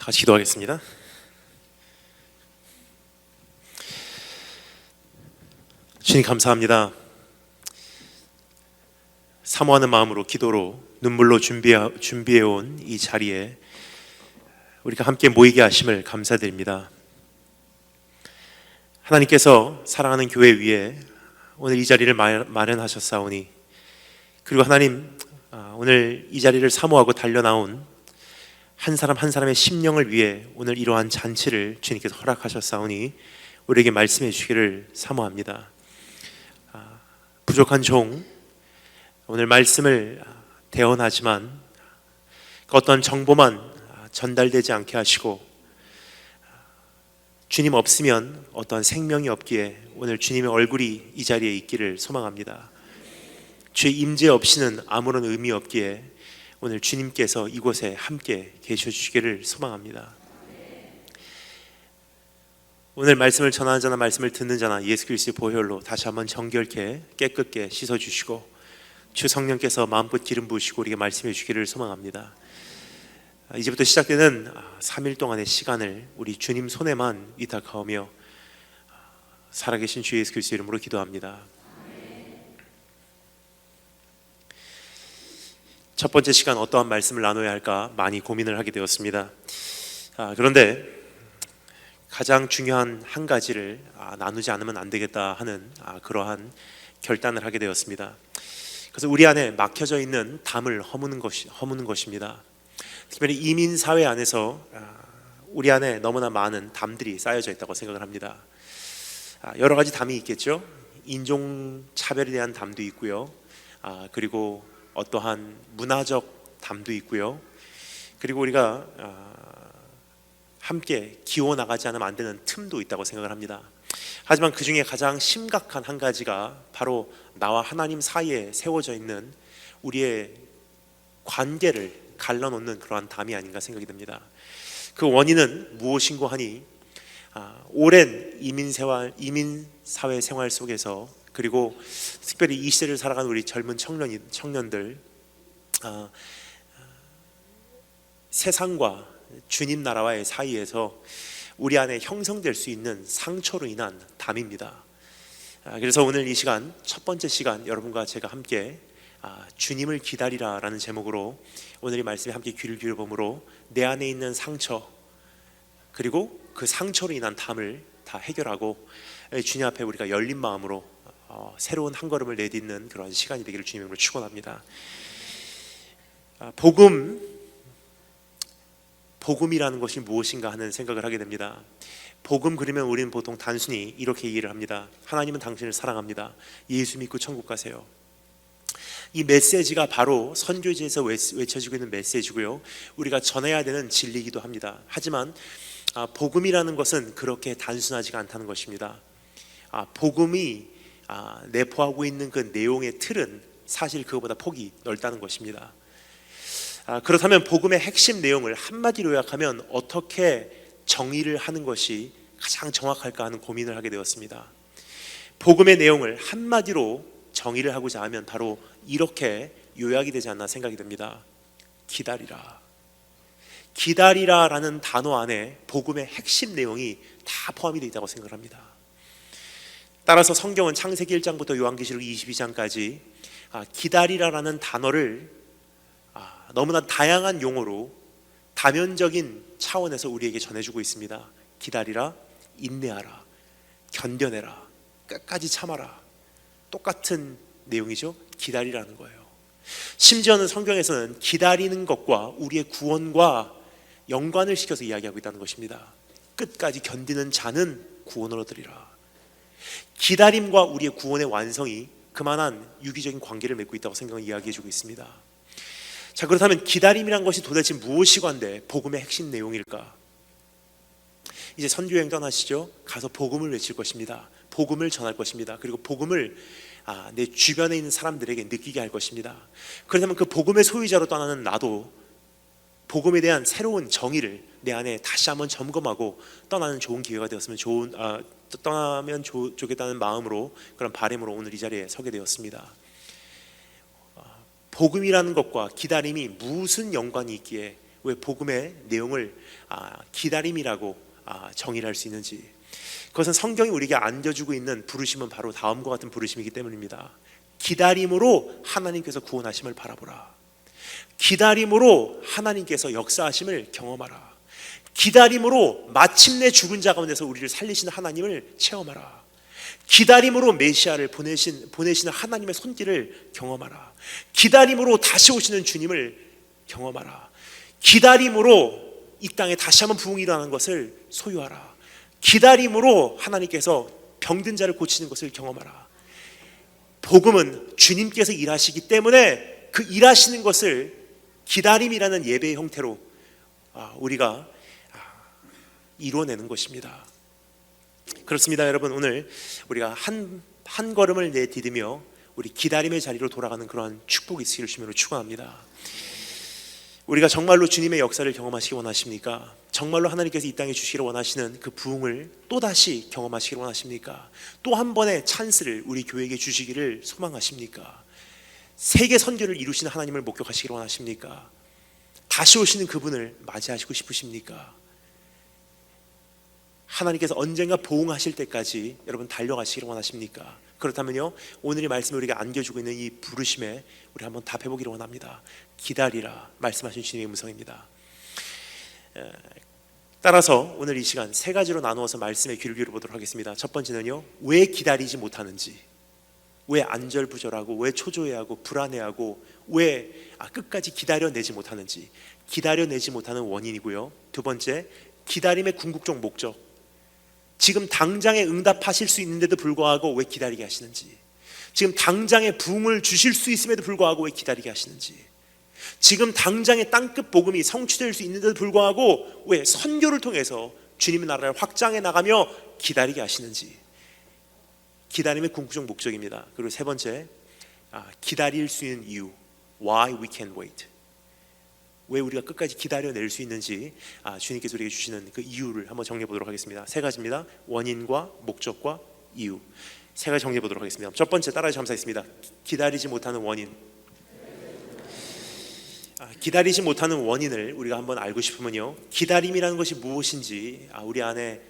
같이 기도하겠습니다. 주님 감사합니다. 사모하는 마음으로 기도로 눈물로 준비해온 이 자리에 우리가 함께 모이게 하심을 감사드립니다. 하나님께서 사랑하는 교회 위에 오늘 이 자리를 마련하셨사오니, 그리고 하나님 오늘 이 자리를 사모하고 달려나온 한 사람 한 사람의 심령을 위해 오늘 이러한 잔치를 주님께서 허락하셨사오니 우리에게 말씀해 주시기를 사모합니다. 부족한 종 오늘 말씀을 대언하지만 어떤 정보만 전달되지 않게 하시고, 주님 없으면 어떤 생명이 없기에 오늘 주님의 얼굴이 이 자리에 있기를 소망합니다. 주의 임재 없이는 아무런 의미 없기에 오늘 주님께서 이곳에 함께 계셔 주시기를 소망합니다. 오늘 말씀을 전하는 자나 말씀을 듣는 자나 예수 그리스도의 보혈로 다시 한번 정결케 깨끗게 씻어주시고, 주 성령께서 마음껏 기름 부으시고 우리에게 말씀해 주시기를 소망합니다. 이제부터 시작되는 3일 동안의 시간을 우리 주님 손에만 위탁하오며 살아계신 주 예수 그리스도의 이름으로 기도합니다. 첫 번째 시간 어떠한 말씀을 나눠야 할까 많이 고민을 하게 되었습니다. 그런데 가장 중요한 한 가지를 나누지 않으면 안 되겠다 하는 그러한 결단을 하게 되었습니다. 그래서 우리 안에 막혀져 있는 담을 허무는 것입니다. 특별히 이민 사회 안에서 우리 안에 너무나 많은 담들이 쌓여져 있다고 생각을 합니다. 여러 가지 담이 있겠죠. 인종 차별에 대한 담도 있고요. 그리고 어떠한 문화적 담도 있고요. 그리고 우리가 함께 기워 나가지 않으면 안 되는 틈도 있다고 생각을 합니다. 하지만 그 중에 가장 심각한 한 가지가 바로 나와 하나님 사이에 세워져 있는 우리의 관계를 갈라놓는 그러한 담이 아닌가 생각이 듭니다. 그 원인은 무엇인고 하니 오랜 이민 사회 생활 속에서, 그리고 특별히 이 시대를 살아가는 우리 젊은 청년들, 세상과 주님 나라와의 사이에서 우리 안에 형성될 수 있는 상처로 인한 담입니다. 그래서 오늘 이 시간, 첫 번째 시간, 여러분과 제가 함께 주님을 기다리라 라는 제목으로 오늘 이 말씀에 함께 귀를 기울여보므로 내 안에 있는 상처, 그리고 그 상처로 인한 담을 다 해결하고 주님 앞에 우리가 열린 마음으로 새로운 한 걸음을 내딛는 그런 시간이 되기를 주님으로 축원합니다. 복음이라는 것이 무엇인가 하는 생각을 하게 됩니다. 복음, 그러면 우리는 보통 단순히 이렇게 이해를 합니다. 하나님은 당신을 사랑합니다. 예수 믿고 천국 가세요. 이 메시지가 바로 선교지에서 외쳐지고 있는 메시지고요, 우리가 전해야 되는 진리이기도 합니다. 하지만 복음이라는 것은 그렇게 단순하지가 않다는 것입니다. 복음이 내포하고 있는 그 내용의 틀은 사실 그것보다 폭이 넓다는 것입니다. 그렇다면 복음의 핵심 내용을 한마디로 요약하면 어떻게 정의를 하는 것이 가장 정확할까 하는 고민을 하게 되었습니다. 복음의 내용을 한마디로 정의를 하고자 하면 바로 이렇게 요약이 되지 않나 생각이 듭니다. 기다리라. 기다리라라는 단어 안에 복음의 핵심 내용이 다 포함이 되어 있다고 생각을 합니다. 따라서 성경은 창세기 1장부터 요한계시록 22장까지 기다리라라는 단어를 너무나 다양한 용어로 다면적인 차원에서 우리에게 전해주고 있습니다. 기다리라, 인내하라, 견뎌내라, 끝까지 참아라. 똑같은 내용이죠. 기다리라는 거예요. 심지어는 성경에서는 기다리는 것과 우리의 구원과 연관을 시켜서 이야기하고 있다는 것입니다. 끝까지 견디는 자는 구원을 얻으리라. 기다림과 우리의 구원의 완성이 그만한 유기적인 관계를 맺고 있다고 성경은 이야기해주고 있습니다. 자, 그렇다면 기다림이란 것이 도대체 무엇이건데 복음의 핵심 내용일까? 이제 선교여행 떠나시죠. 가서 복음을 외칠 것입니다. 복음을 전할 것입니다. 그리고 복음을 내 주변에 있는 사람들에게 느끼게 할 것입니다. 그렇다면 그 복음의 소유자로 떠나는 나도 복음에 대한 새로운 정의를 내 안에 다시 한번 점검하고 떠나는 좋은 기회가 되었으면 떠나면 좋겠다는 마음으로, 그런 바람으로 오늘 이 자리에 서게 되었습니다. 복음이라는 것과 기다림이 무슨 연관이 있기에 왜 복음의 내용을 기다림이라고 정의를 할 수 있는지, 그것은 성경이 우리에게 안겨주고 있는 부르심은 바로 다음과 같은 부르심이기 때문입니다. 기다림으로 하나님께서 구원하심을 바라보라. 기다림으로 하나님께서 역사하심을 경험하라. 기다림으로 마침내 죽은 자 가운데서 우리를 살리시는 하나님을 체험하라. 기다림으로 메시아를 보내시는 하나님의 손길을 경험하라. 기다림으로 다시 오시는 주님을 경험하라. 기다림으로 이 땅에 다시 한번 부흥이 일어나는 것을 소유하라. 기다림으로 하나님께서 병든 자를 고치는 것을 경험하라. 복음은 주님께서 일하시기 때문에 그 일하시는 것을 기다림이라는 예배의 형태로 우리가 이루어내는 것입니다. 그렇습니다, 여러분. 오늘 우리가 한 걸음을 내디디며 우리 기다림의 자리로 돌아가는 그러한 축복이 있기를 주님으로 축원합니다. 우리가 정말로 주님의 역사를 경험하시기 원하십니까? 정말로 하나님께서 이 땅에 주시기를 원하시는 그 부흥을 또다시 경험하시기를 원하십니까? 또 한 번의 찬스를 우리 교회에게 주시기를 소망하십니까? 세계 선교를 이루시는 하나님을 목격하시기를 원하십니까? 다시 오시는 그분을 맞이하시고 싶으십니까? 하나님께서 언젠가 보응하실 때까지 여러분 달려가시기를 원하십니까? 그렇다면요, 오늘 이 말씀을 우리가 안겨주고 있는 이 부르심에 우리 한번 답해보기를 원합니다. 기다리라 말씀하신 주님의 음성입니다. 따라서 오늘 이 시간 세 가지로 나누어서 말씀에 귀를 기울여보도록 하겠습니다. 첫 번째는요, 왜 기다리지 못하는지, 왜 안절부절하고, 왜 초조해하고 불안해하고, 왜 끝까지 기다려내지 못하는지, 기다려내지 못하는 원인이고요. 두 번째, 기다림의 궁극적 목적, 지금 당장에 응답하실 수 있는데도 불구하고 왜 기다리게 하시는지, 지금 당장에 부흥을 주실 수 있음에도 불구하고 왜 기다리게 하시는지, 지금 당장에 땅끝 복음이 성취될 수 있는데도 불구하고 왜 선교를 통해서 주님의 나라를 확장해 나가며 기다리게 하시는지, 기다림의 궁극적 목적입니다. 그리고 세 번째, 기다릴 수 있는 이유, why we can wait, 왜 우리가 끝까지 기다려낼 수 있는지 주님께서 우리에게 주시는 그 이유를 한번 정리해 보도록 하겠습니다. 세 가지입니다. 원인과 목적과 이유. 세 가지 정리해 보도록 하겠습니다. 첫 번째, 따라해 감사했습니다. 기다리지 못하는 원인. 기다리지 못하는 원인을 우리가 한번 알고 싶으면요, 기다림이라는 것이 무엇인지 우리 안에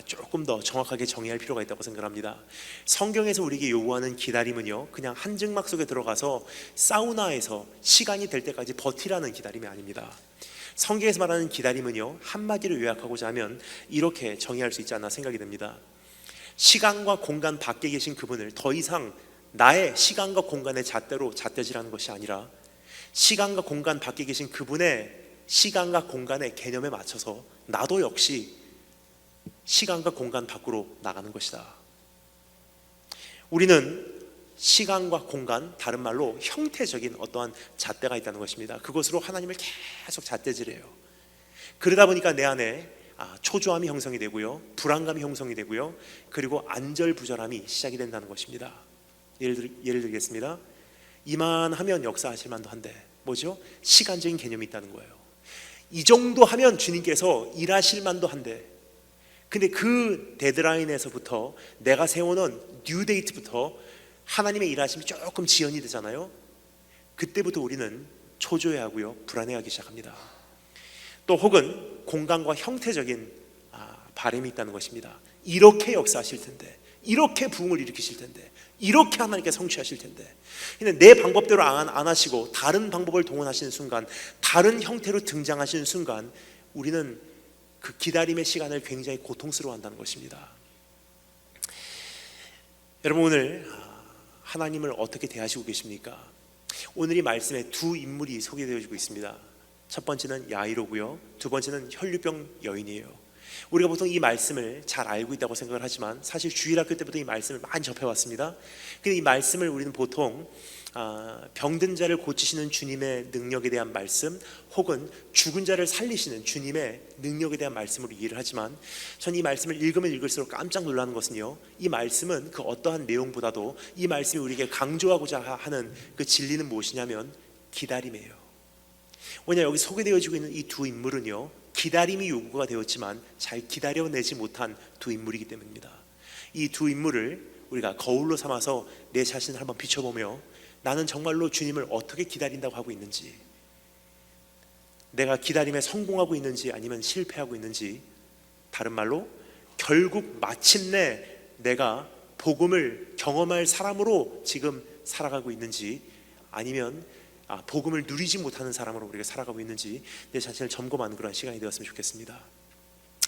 조금 더 정확하게 정의할 필요가 있다고 생각합니다. 성경에서 우리에게 요구하는 기다림은요, 그냥 한증막 속에 들어가서 사우나에서 시간이 될 때까지 버티라는 기다림이 아닙니다. 성경에서 말하는 기다림은요, 한마디로 요약하고자 하면 이렇게 정의할 수 있지 않나 생각이 됩니다. 시간과 공간 밖에 계신 그분을 더 이상 나의 시간과 공간의 잣대로 잣대질하는 것이 아니라 시간과 공간 밖에 계신 그분의 시간과 공간의 개념에 맞춰서 나도 역시 시간과 공간 밖으로 나가는 것이다. 우리는 시간과 공간, 다른 말로 형태적인 어떠한 잣대가 있다는 것입니다. 그것으로 하나님을 계속 잣대질해요. 그러다 보니까 내 안에 초조함이 형성이 되고요, 불안감이 형성이 되고요, 그리고 안절부절함이 시작이 된다는 것입니다. 예를 들겠습니다. 이만하면 역사하실 만도 한데, 뭐죠? 시간적인 개념이 있다는 거예요. 이 정도 하면 주님께서 일하실 만도 한데, 근데 그 데드라인에서부터 내가 세워놓은 뉴데이트부터 하나님의 일하심이 조금 지연이 되잖아요. 그때부터 우리는 초조해하고요, 불안해하기 시작합니다. 또 혹은 공간과 형태적인 바람이 있다는 것입니다. 이렇게 역사하실 텐데, 이렇게 부흥을 일으키실 텐데, 이렇게 하나님께 성취하실 텐데, 근데 내 방법대로 안 하시고 다른 방법을 동원하시는 순간, 다른 형태로 등장하시는 순간 우리는 그 기다림의 시간을 굉장히 고통스러워한다는 것입니다. 여러분, 오늘 하나님을 어떻게 대하시고 계십니까? 오늘 이 말씀에 두 인물이 소개되어지고 있습니다. 첫 번째는 야이로고요, 두 번째는 혈류병 여인이에요. 우리가 보통 이 말씀을 잘 알고 있다고 생각을 하지만 사실 주일학교 때부터 이 말씀을 많이 접해왔습니다. 근데 이 말씀을 우리는 보통 병든 자를 고치시는 주님의 능력에 대한 말씀, 혹은 죽은 자를 살리시는 주님의 능력에 대한 말씀으로 이해를 하지만, 전 이 말씀을 읽으면 읽을수록 깜짝 놀라는 것은요, 이 말씀은 그 어떠한 내용보다도 이 말씀이 우리에게 강조하고자 하는 그 진리는 무엇이냐면 기다림이에요. 왜냐, 여기 소개되어지고 있는 이 두 인물은요, 기다림이 요구가 되었지만 잘 기다려내지 못한 두 인물이기 때문입니다. 이 두 인물을 우리가 거울로 삼아서 내 자신을 한번 비춰보며 나는 정말로 주님을 어떻게 기다린다고 하고 있는지, 내가 기다림에 성공하고 있는지 아니면 실패하고 있는지, 다른 말로 결국 마침내 내가 복음을 경험할 사람으로 지금 살아가고 있는지, 아니면 복음을 누리지 못하는 사람으로 우리가 살아가고 있는지 내 자신을 점검하는 그런 시간이 되었으면 좋겠습니다.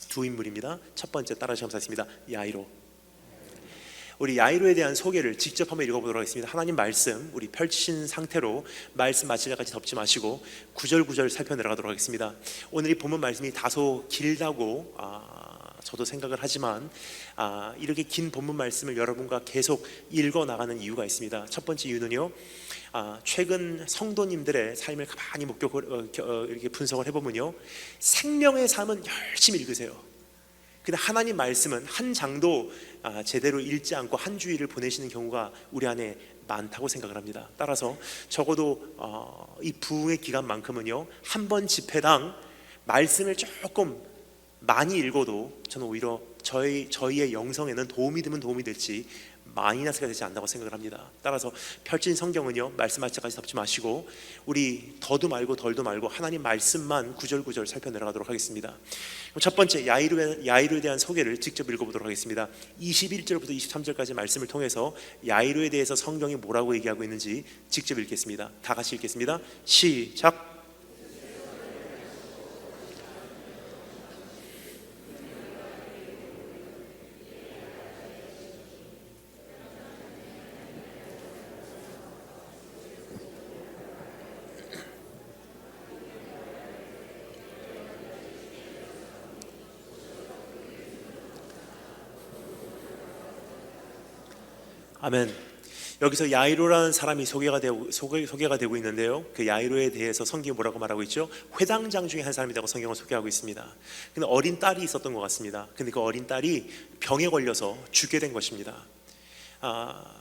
두 인물입니다. 첫 번째, 따라서 감사했습니다. 야이로. 우리 야이로에 대한 소개를 직접 한번 읽어보도록 하겠습니다. 하나님 말씀 우리 펼치신 상태로 말씀 마칠 때까지 덮지 마시고 구절 구절 살펴내려가도록 하겠습니다. 오늘 이 본문 말씀이 다소 길다고 저도 생각을 하지만 이렇게 긴 본문 말씀을 여러분과 계속 읽어 나가는 이유가 있습니다. 첫 번째 이유는요, 최근 성도님들의 삶을 가만히 이렇게 분석을 해보면요, 생명의 삶은 열심히 읽으세요. 근데 하나님 말씀은 한 장도 제대로 읽지 않고 한 주일을 보내시는 경우가 우리 안에 많다고 생각을 합니다. 따라서 적어도 이 부흥의 기간만큼은요, 한 번 집회당 말씀을 조금 많이 읽어도 저는 오히려 저희의 영성에는 도움이 되면 도움이 될지 마이너스가 되지 않는다고 생각을 합니다. 따라서 펼친 성경은요, 말씀 말씀까지 덮지 마시고 우리 더도 말고 덜도 말고 하나님 말씀만 구절구절 살펴내려가도록 하겠습니다. 첫 번째, 야이로에 대한 소개를 직접 읽어보도록 하겠습니다. 21절부터 23절까지 말씀을 통해서 야이로에 대해서 성경이 뭐라고 얘기하고 있는지 직접 읽겠습니다. 다 같이 읽겠습니다. 시작. 아멘. 여기서 야이로라는 사람이 소개가 되고 있는데요, 그 야이로에 대해서 성경이 뭐라고 말하고 있죠? 회당장 중에 한 사람이라고 성경을 소개하고 있습니다. 근데 어린 딸이 있었던 것 같습니다. 근데 그 어린 딸이 병에 걸려서 죽게 된 것입니다.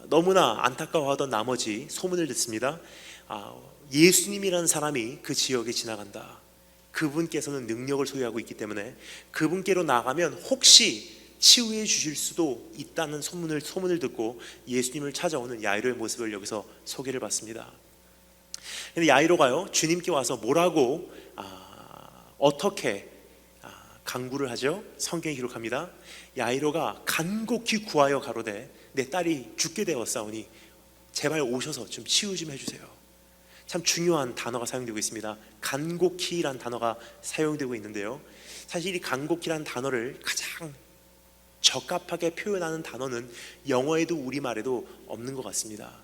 너무나 안타까워하던 나머지 소문을 듣습니다. 예수님이라는 사람이 그 지역에 지나간다. 그분께서는 능력을 소유하고 있기 때문에 그분께로 나가면 혹시 치유해 주실 수도 있다는 소문을 듣고 예수님을 찾아오는 야이로의 모습을 여기서 소개를 받습니다. 근데 야이로가요, 주님께 와서 뭐라고 어떻게 간구를 하죠? 성경이 기록합니다. 야이로가 간곡히 구하여 가로되 내 딸이 죽게 되었사오니 제발 오셔서 좀 치유 좀 해주세요. 참 중요한 단어가 사용되고 있습니다. 간곡히란 단어가 사용되고 있는데요, 사실 이 간곡히란 단어를 가장 적합하게 표현하는 단어는 영어에도 우리말에도 없는 것 같습니다.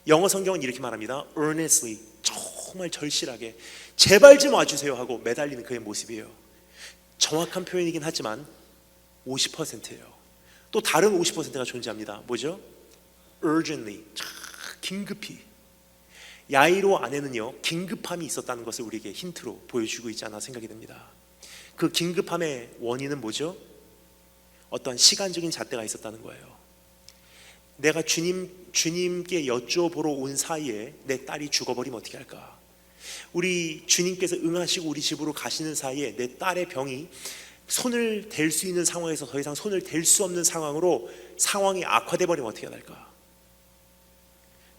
영어 성경은 이렇게 말합니다. earnestly, 정말 절실하게 제발 좀 와주세요 하고 매달리는 그의 모습이에요. 정확한 표현이긴 하지만 50%예요. 또 다른 50%가 존재합니다. 뭐죠? urgently, 긴급히. 야이로 안에는요, 긴급함이 있었다는 것을 우리에게 힌트로 보여주고 있지 않나 생각이 듭니다. 그 긴급함의 원인은 뭐죠? 어떤 시간적인 잣대가 있었다는 거예요. 내가 주님께 여쭤보러 온 사이에 내 딸이 죽어버리면 어떻게 할까? 우리 주님께서 응하시고 우리 집으로 가시는 사이에 내 딸의 병이 손을 댈 수 있는 상황에서 더 이상 손을 댈 수 없는 상황으로 상황이 악화돼 버리면 어떻게 할까?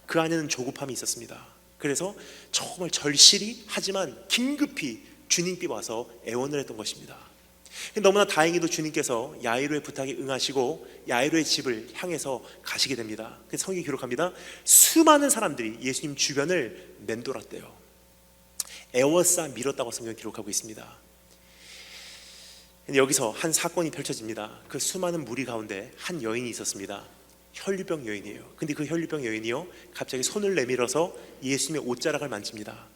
그 안에는 조급함이 있었습니다. 그래서 정말 절실히 하지만 긴급히 주님께 와서 애원을 했던 것입니다. 너무나 다행히도 주님께서 야이로의 부탁에 응하시고 야이로의 집을 향해서 가시게 됩니다. 그래서 성경이 기록합니다. 수많은 사람들이 예수님 주변을 맴돌았대요. 애워싸 밀었다고 성경이 기록하고 있습니다. 근데 여기서 한 사건이 펼쳐집니다. 그 수많은 무리 가운데 한 여인이 있었습니다. 혈류병 여인이에요. 근데 그 혈류병 여인이요, 갑자기 손을 내밀어서 예수님의 옷자락을 만집니다.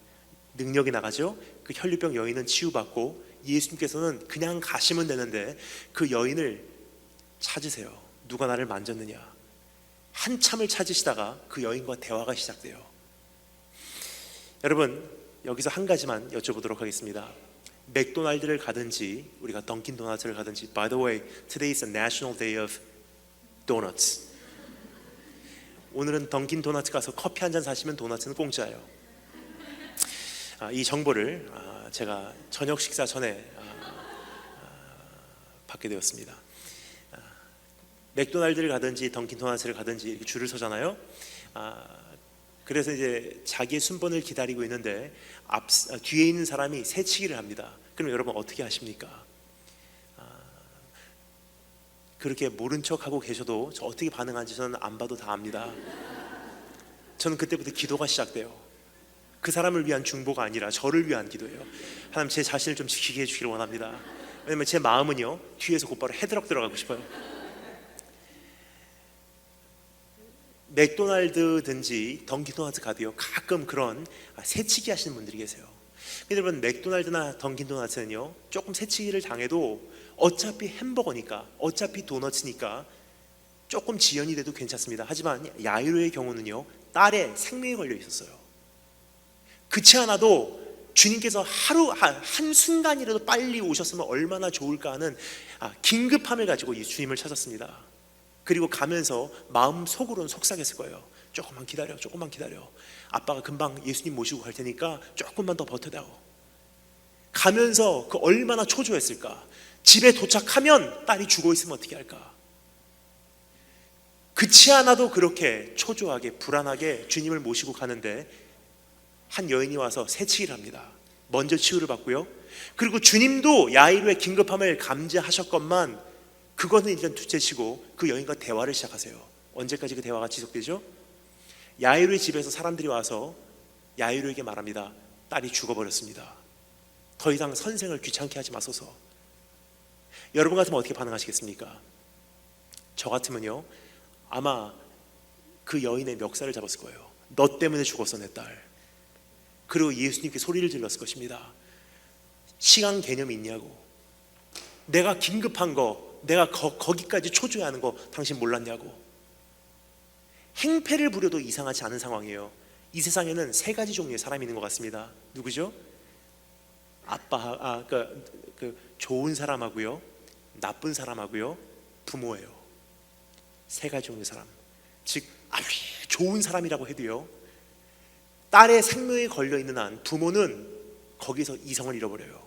능력이 나가죠. 그 혈류병 여인은 치유받고 예수님께서는 그냥 가시면 되는데 그 여인을 찾으세요. 누가 나를 만졌느냐. 한참을 찾으시다가 그 여인과 대화가 시작돼요. 여러분, 여기서 한 가지만 여쭤보도록 하겠습니다. 맥도날드를 가든지 우리가 던킨 도너츠를 가든지, by the way, today is a national day of donuts. 오늘은 던킨 도너츠 가서 커피 한 잔 사시면 도너츠는 공짜예요. 이 정보를 제가 저녁 식사 전에 받게 되었습니다. 맥도날드를 가든지 던킨 도너츠를 가든지 이렇게 줄을 서잖아요. 그래서 이제 자기의 순번을 기다리고 있는데 뒤에 있는 사람이 새치기를 합니다. 그럼 여러분 어떻게 하십니까? 그렇게 모른 척하고 계셔도 저 어떻게 반응하는지 저는 안 봐도 다 압니다. 저는 그때부터 기도가 시작돼요. 그 사람을 위한 중보가 아니라 저를 위한 기도예요. 하나님, 제 자신을 좀 지키게 해주기를 원합니다. 왜냐면 제 마음은요, 뒤에서 곧바로 헤드락 들어가고 싶어요. 맥도날드든지 던킨도너츠 가도요, 가끔 그런 새치기 하시는 분들이 계세요. 근데 여러분, 맥도날드나 던킨도너츠는요, 조금 새치기를 당해도 어차피 햄버거니까, 어차피 도너츠니까 조금 지연이 돼도 괜찮습니다. 하지만 야이로의 경우는요, 딸의 생명이 걸려 있었어요. 그렇지 않아도 주님께서 한순간이라도 빨리 오셨으면 얼마나 좋을까 하는 긴급함을 가지고 이 주님을 찾았습니다. 그리고 가면서 마음 속으로는 속삭였을 거예요. 조금만 기다려, 조금만 기다려. 아빠가 금방 예수님 모시고 갈 테니까 조금만 더 버텨다오. 가면서 그 얼마나 초조했을까. 집에 도착하면 딸이 죽어 있으면 어떻게 할까. 그렇지 않아도 그렇게 초조하게 불안하게 주님을 모시고 가는데 한 여인이 와서 새치기를 합니다. 먼저 치유를 받고요. 그리고 주님도 야이로의 긴급함을 감지하셨건만 그거는 일단 둘째치고 그 여인과 대화를 시작하세요. 언제까지 그 대화가 지속되죠? 야이로의 집에서 사람들이 와서 야이로에게 말합니다. 딸이 죽어버렸습니다. 더 이상 선생을 귀찮게 하지 마소서. 여러분 같으면 어떻게 반응하시겠습니까? 저 같으면요, 아마 그 여인의 멱살을 잡았을 거예요. 너 때문에 죽었어, 내 딸. 그리고 예수님께 소리를 질렀을 것입니다. 시간 개념이 있냐고. 내가 긴급한 거, 내가 거기까지 초조해하는 거 당신 몰랐냐고. 행패를 부려도 이상하지 않은 상황이에요. 이 세상에는 세 가지 종류의 사람이 있는 것 같습니다. 누구죠? 그 좋은 사람하고요, 나쁜 사람하고요, 부모예요. 세 가지 종류의 사람. 즉 아무리 좋은 사람이라고 해도요, 딸의 생명이 걸려있는 한 부모는 거기서 이성을 잃어버려요.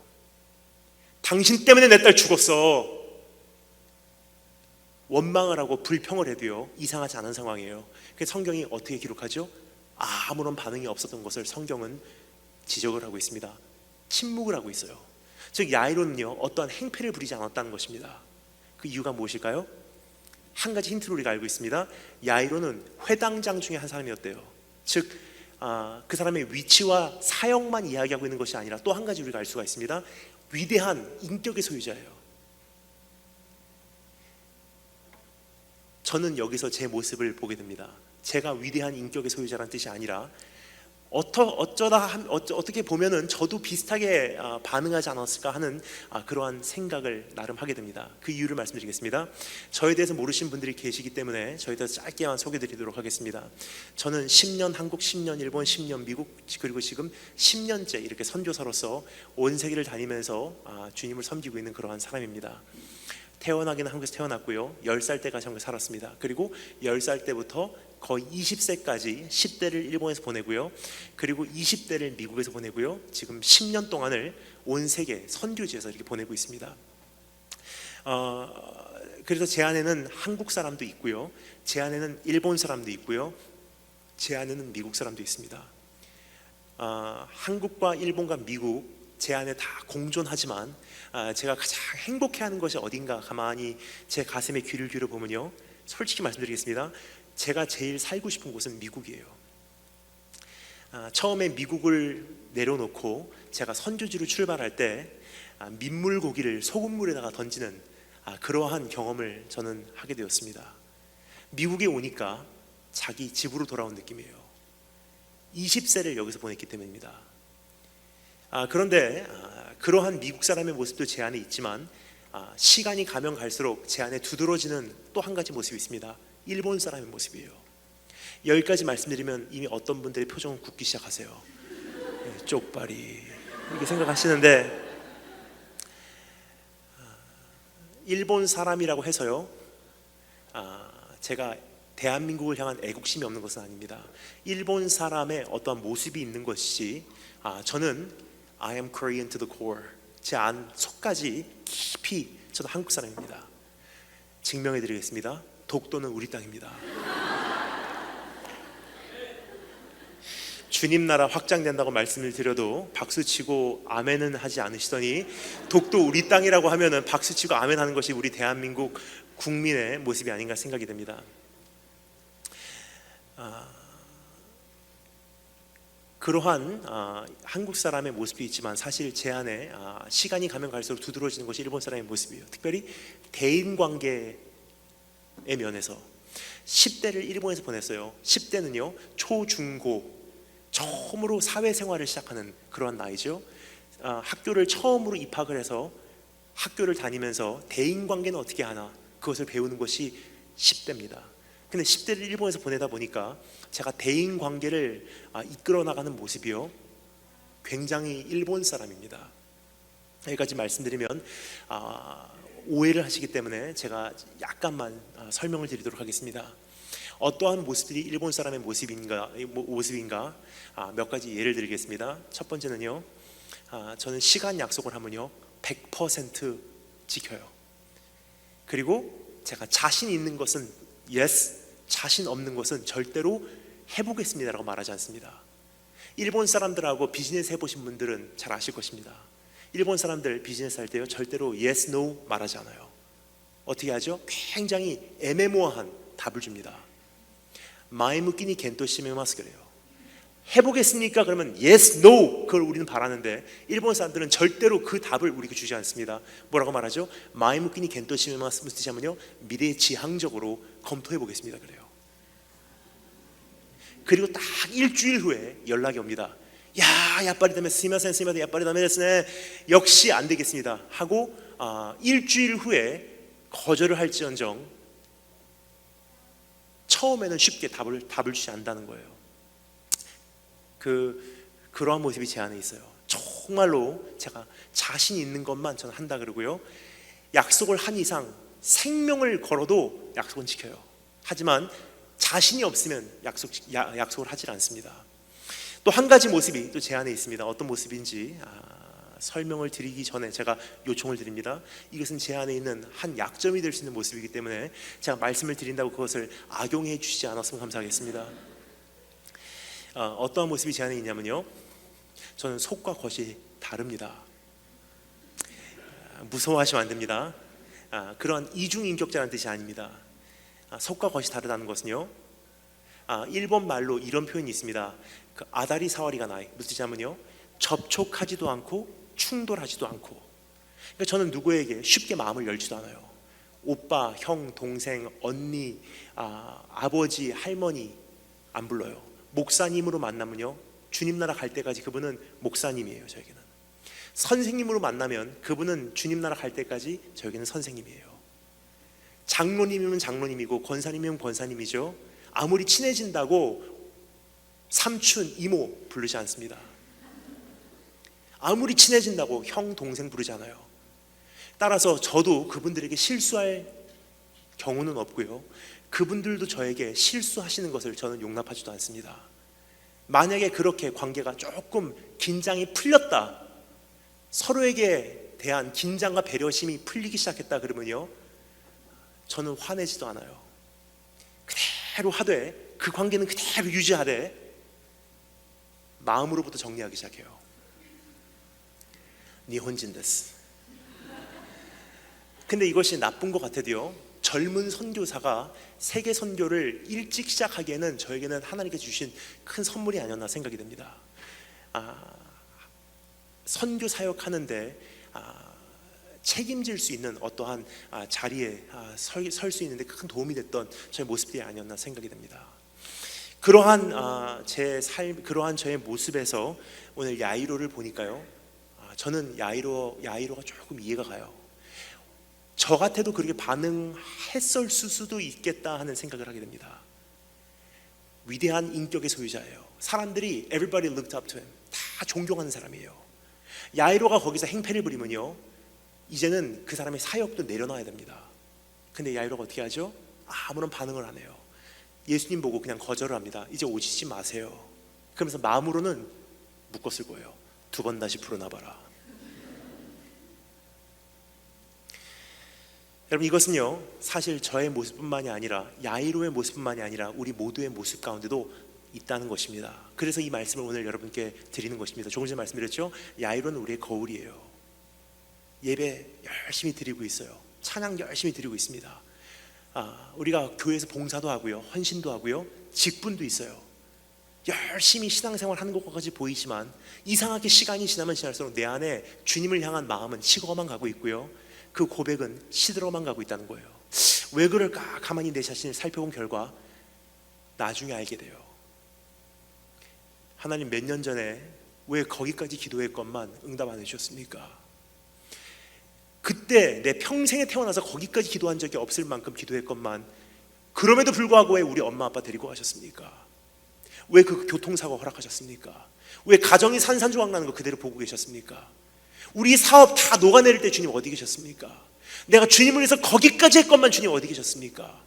당신 때문에 내 딸 죽었어. 원망을 하고 불평을 해도요, 이상하지 않은 상황이에요. 그래서 성경이 어떻게 기록하죠? 아무런 반응이 없었던 것을 성경은 지적을 하고 있습니다. 침묵을 하고 있어요. 즉 야이로는요, 어떠한 행패를 부리지 않았다는 것입니다. 그 이유가 무엇일까요? 한 가지 힌트를 우리가 알고 있습니다. 야이로는 회당장 중에 한 사람이었대요. 즉 그 사람의 위치와 사역만 이야기하고 있는 것이 아니라 또 한 가지 우리가 알 수가 있습니다. 위대한 인격의 소유자예요. 저는 여기서 제 모습을 보게 됩니다. 제가 위대한 인격의 소유자라는 뜻이 아니라 어떻게 보면은 저도 비슷하게 반응하지 않았을까 하는 그러한 생각을 나름 하게 됩니다. 그 이유를 말씀드리겠습니다. 저에 대해서 모르신 분들이 계시기 때문에 저에 대해서 짧게만 소개드리도록 하겠습니다. 저는 10년 한국, 10년 일본, 10년 미국, 그리고 지금 10년째 이렇게 선교사로서 온 세계를 다니면서 주님을 섬기고 있는 그러한 사람입니다. 태어나기는 한국에서 태어났고요, 10살 때까지 한국에 살았습니다. 그리고 10살 때부터 거의 20세까지 10대를 일본에서 보내고요, 그리고 20대를 미국에서 보내고요, 지금 10년 동안을 온 세계 선교지에서 이렇게 보내고 있습니다. 그래서 제 안에는 한국 사람도 있고요, 제 안에는 일본 사람도 있고요, 제 안에는 미국 사람도 있습니다. 한국과 일본과 미국 제 안에 다 공존하지만 제가 가장 행복해하는 것이 어딘가 가만히 제 가슴에 귀를 기울여 보면요, 솔직히 말씀드리겠습니다. 제가 제일 살고 싶은 곳은 미국이에요. 처음에 미국을 내려놓고 제가 선교지로 출발할 때 민물고기를 소금물에다가 던지는 그러한 경험을 저는 하게 되었습니다. 미국에 오니까 자기 집으로 돌아온 느낌이에요. 20세를 여기서 보냈기 때문입니다. 그런데 그러한 미국 사람의 모습도 제 안에 있지만 시간이 가면 갈수록 제 안에 두드러지는 또 한 가지 모습이 있습니다. 일본 사람의 모습이에요. 여기까지 말씀드리면 이미 어떤 분들의 표정은 굳기 시작하세요. 쪽발이 이렇게 생각하시는데, 일본 사람이라고 해서요, 제가 대한민국을 향한 애국심이 없는 것은 아닙니다. 일본 사람의 어떠한 모습이 있는 것이지, 저는 I am Korean to the core, 제 안 속까지 깊이 저도 한국 사람입니다. 증명해 드리겠습니다. 독도는 우리 땅입니다. 주님 나라 확장된다고 말씀을 드려도 박수치고 아멘은 하지 않으시더니 독도 우리 땅이라고 하면은 박수치고 아멘 하는 것이 우리 대한민국 국민의 모습이 아닌가 생각이 됩니다. 그러한 한국 사람의 모습이 있지만 사실 제 안에 시간이 가면 갈수록 두드러지는 것이 일본 사람의 모습이에요. 특별히 대인관계의 면에서 10대를 일본에서 보냈어요. 10대는요 초중고 처음으로 사회생활을 시작하는 그러한 나이죠. 학교를 처음으로 입학을 해서 학교를 다니면서 대인관계는 어떻게 하나 그것을 배우는 것이 10대입니다. 근데 10대를 일본에서 보내다 보니까 제가 대인관계를 이끌어 나가는 모습이요 굉장히 일본 사람입니다. 여기까지 말씀드리면 오해를 하시기 때문에 제가 약간만 설명을 드리도록 하겠습니다. 어떠한 모습들이 일본 사람의 모습인가 몇 가지 예를 드리겠습니다. 첫 번째는요, 저는 시간 약속을 하면요 100% 지켜요. 그리고 제가 자신 있는 것은 yes, 자신 없는 것은 절대로 해보겠습니다라고 말하지 않습니다. 일본 사람들하고 비즈니스 해보신 분들은 잘 아실 것입니다. 일본 사람들 비즈니스 할 때요 절대로 yes, no 말하지 않아요. 어떻게 하죠? 굉장히 애매모호한 답을 줍니다. 마이무키니 겐토시메마스 그래요. 해보겠습니까? 그러면 yes, no 그걸 우리는 바라는데 일본 사람들은 절대로 그 답을 우리에게 주지 않습니다. 뭐라고 말하죠? 마이무키니 겐토시메마스 무슨 뜻이냐면요 미래지향적으로 검토해보겠습니다 그래요. 그리고 딱 일주일 후에 연락이 옵니다. 야, 야빨리 다메 스미마센 스미마센 야빨리 다메 데스네. 역시 안 되겠습니다 하고 일주일 후에 거절을 할지언정 처음에는 쉽게 답을 주지 않는다는 거예요. 그러한 모습이 제 안에 있어요. 정말로 제가 자신 있는 것만 저는 한다 그러고요. 약속을 한 이상 생명을 걸어도 약속은 지켜요. 하지만 자신이 없으면 약속을 하질 않습니다. 또 한 가지 모습이 또 제 안에 있습니다. 어떤 모습인지 설명을 드리기 전에 제가 요청을 드립니다. 이것은 제 안에 있는 한 약점이 될 수 있는 모습이기 때문에 제가 말씀을 드린다고 그것을 악용해 주시지 않았으면 감사하겠습니다. 어떠한 모습이 제 안에 있냐면요, 저는 속과 겉이 다릅니다. 무서워하시면 안 됩니다. 그런 이중인격자라는 뜻이 아닙니다. 속과 겉이 다르다는 것은요, 일본 말로 이런 표현이 있습니다. 그 아다리 사와리가 나이 무슨 뜻이냐면요 접촉하지도 않고 충돌하지도 않고. 그러니까 저는 누구에게 쉽게 마음을 열지도 않아요. 오빠, 형, 동생, 언니, 아버지, 할머니 안 불러요. 목사님으로 만나면요 주님 나라 갈 때까지 그분은 목사님이에요. 저에게는 선생님으로 만나면 그분은 주님 나라 갈 때까지 저에게는 선생님이에요. 장로님이면 장로님이고 권사님이면 권사님이죠. 아무리 친해진다고 삼촌, 이모 부르지 않습니다. 아무리 친해진다고 형, 동생 부르지 않아요. 따라서 저도 그분들에게 실수할 경우는 없고요, 그분들도 저에게 실수하시는 것을 저는 용납하지도 않습니다. 만약에 그렇게 관계가 조금 긴장이 풀렸다, 서로에게 대한 긴장과 배려심이 풀리기 시작했다 그러면요 저는 화내지도 않아요. 그대로 하되 그 관계는 그대로 유지하되 마음으로부터 정리하기 시작해요. 니혼진 데스. 근데 이것이 나쁜 것 같아도요, 젊은 선교사가 세계 선교를 일찍 시작하기에는 저에게는 하나님께서 주신 큰 선물이 아니었나 생각이 됩니다. 선교 사역하는데 책임질 수 있는 어떠한 자리에 설 수 있는데 큰 도움이 됐던 저의 모습들이 아니었나 생각이 됩니다. 그러한 그러한 저의 모습에서 오늘 야이로를 보니까요, 저는 야이로가 조금 이해가 가요. 저 같아도 그렇게 반응했을 수도 있겠다 하는 생각을 하게 됩니다. 위대한 인격의 소유자예요. 사람들이 everybody looked up to him. 다 존경하는 사람이에요. 야이로가 거기서 행패를 부리면요 이제는 그 사람의 사역도 내려놔야 됩니다. 근데 야이로가 어떻게 하죠? 아무런 반응을 안 해요. 예수님 보고 그냥 거절을 합니다. 이제 오시지 마세요. 그러면서 마음으로는 묶었을 거예요. 2번 다시 불어나봐라. 여러분, 이것은요 사실 저의 모습뿐만이 아니라 야이로의 모습뿐만이 아니라 우리 모두의 모습 가운데도 있다는 것입니다. 그래서 이 말씀을 오늘 여러분께 드리는 것입니다. 조금 전에 말씀드렸죠? 야이로는 우리의 거울이에요. 예배 열심히 드리고 있어요. 찬양 열심히 드리고 있습니다. 우리가 교회에서 봉사도 하고요, 헌신도 하고요, 직분도 있어요. 열심히 신앙생활 하는 것까지 보이지만 이상하게 시간이 지나면 지날수록 내 안에 주님을 향한 마음은 식어만 가고 있고요, 그 고백은 시들어만 가고 있다는 거예요. 왜 그럴까? 가만히 내 자신을 살펴본 결과 나중에 알게 돼요. 하나님, 몇 년 전에 왜 거기까지 기도했건만 응답 안 해주셨습니까? 그때 내 평생에 태어나서 거기까지 기도한 적이 없을 만큼 기도했건만 그럼에도 불구하고 왜 우리 엄마 아빠 데리고 가셨습니까? 왜 그 교통사고 허락하셨습니까? 왜 가정이 산산조각 나는 거 그대로 보고 계셨습니까? 우리 사업 다 녹아내릴 때 주님 어디 계셨습니까? 내가 주님을 위해서 거기까지 했건만 주님 어디 계셨습니까?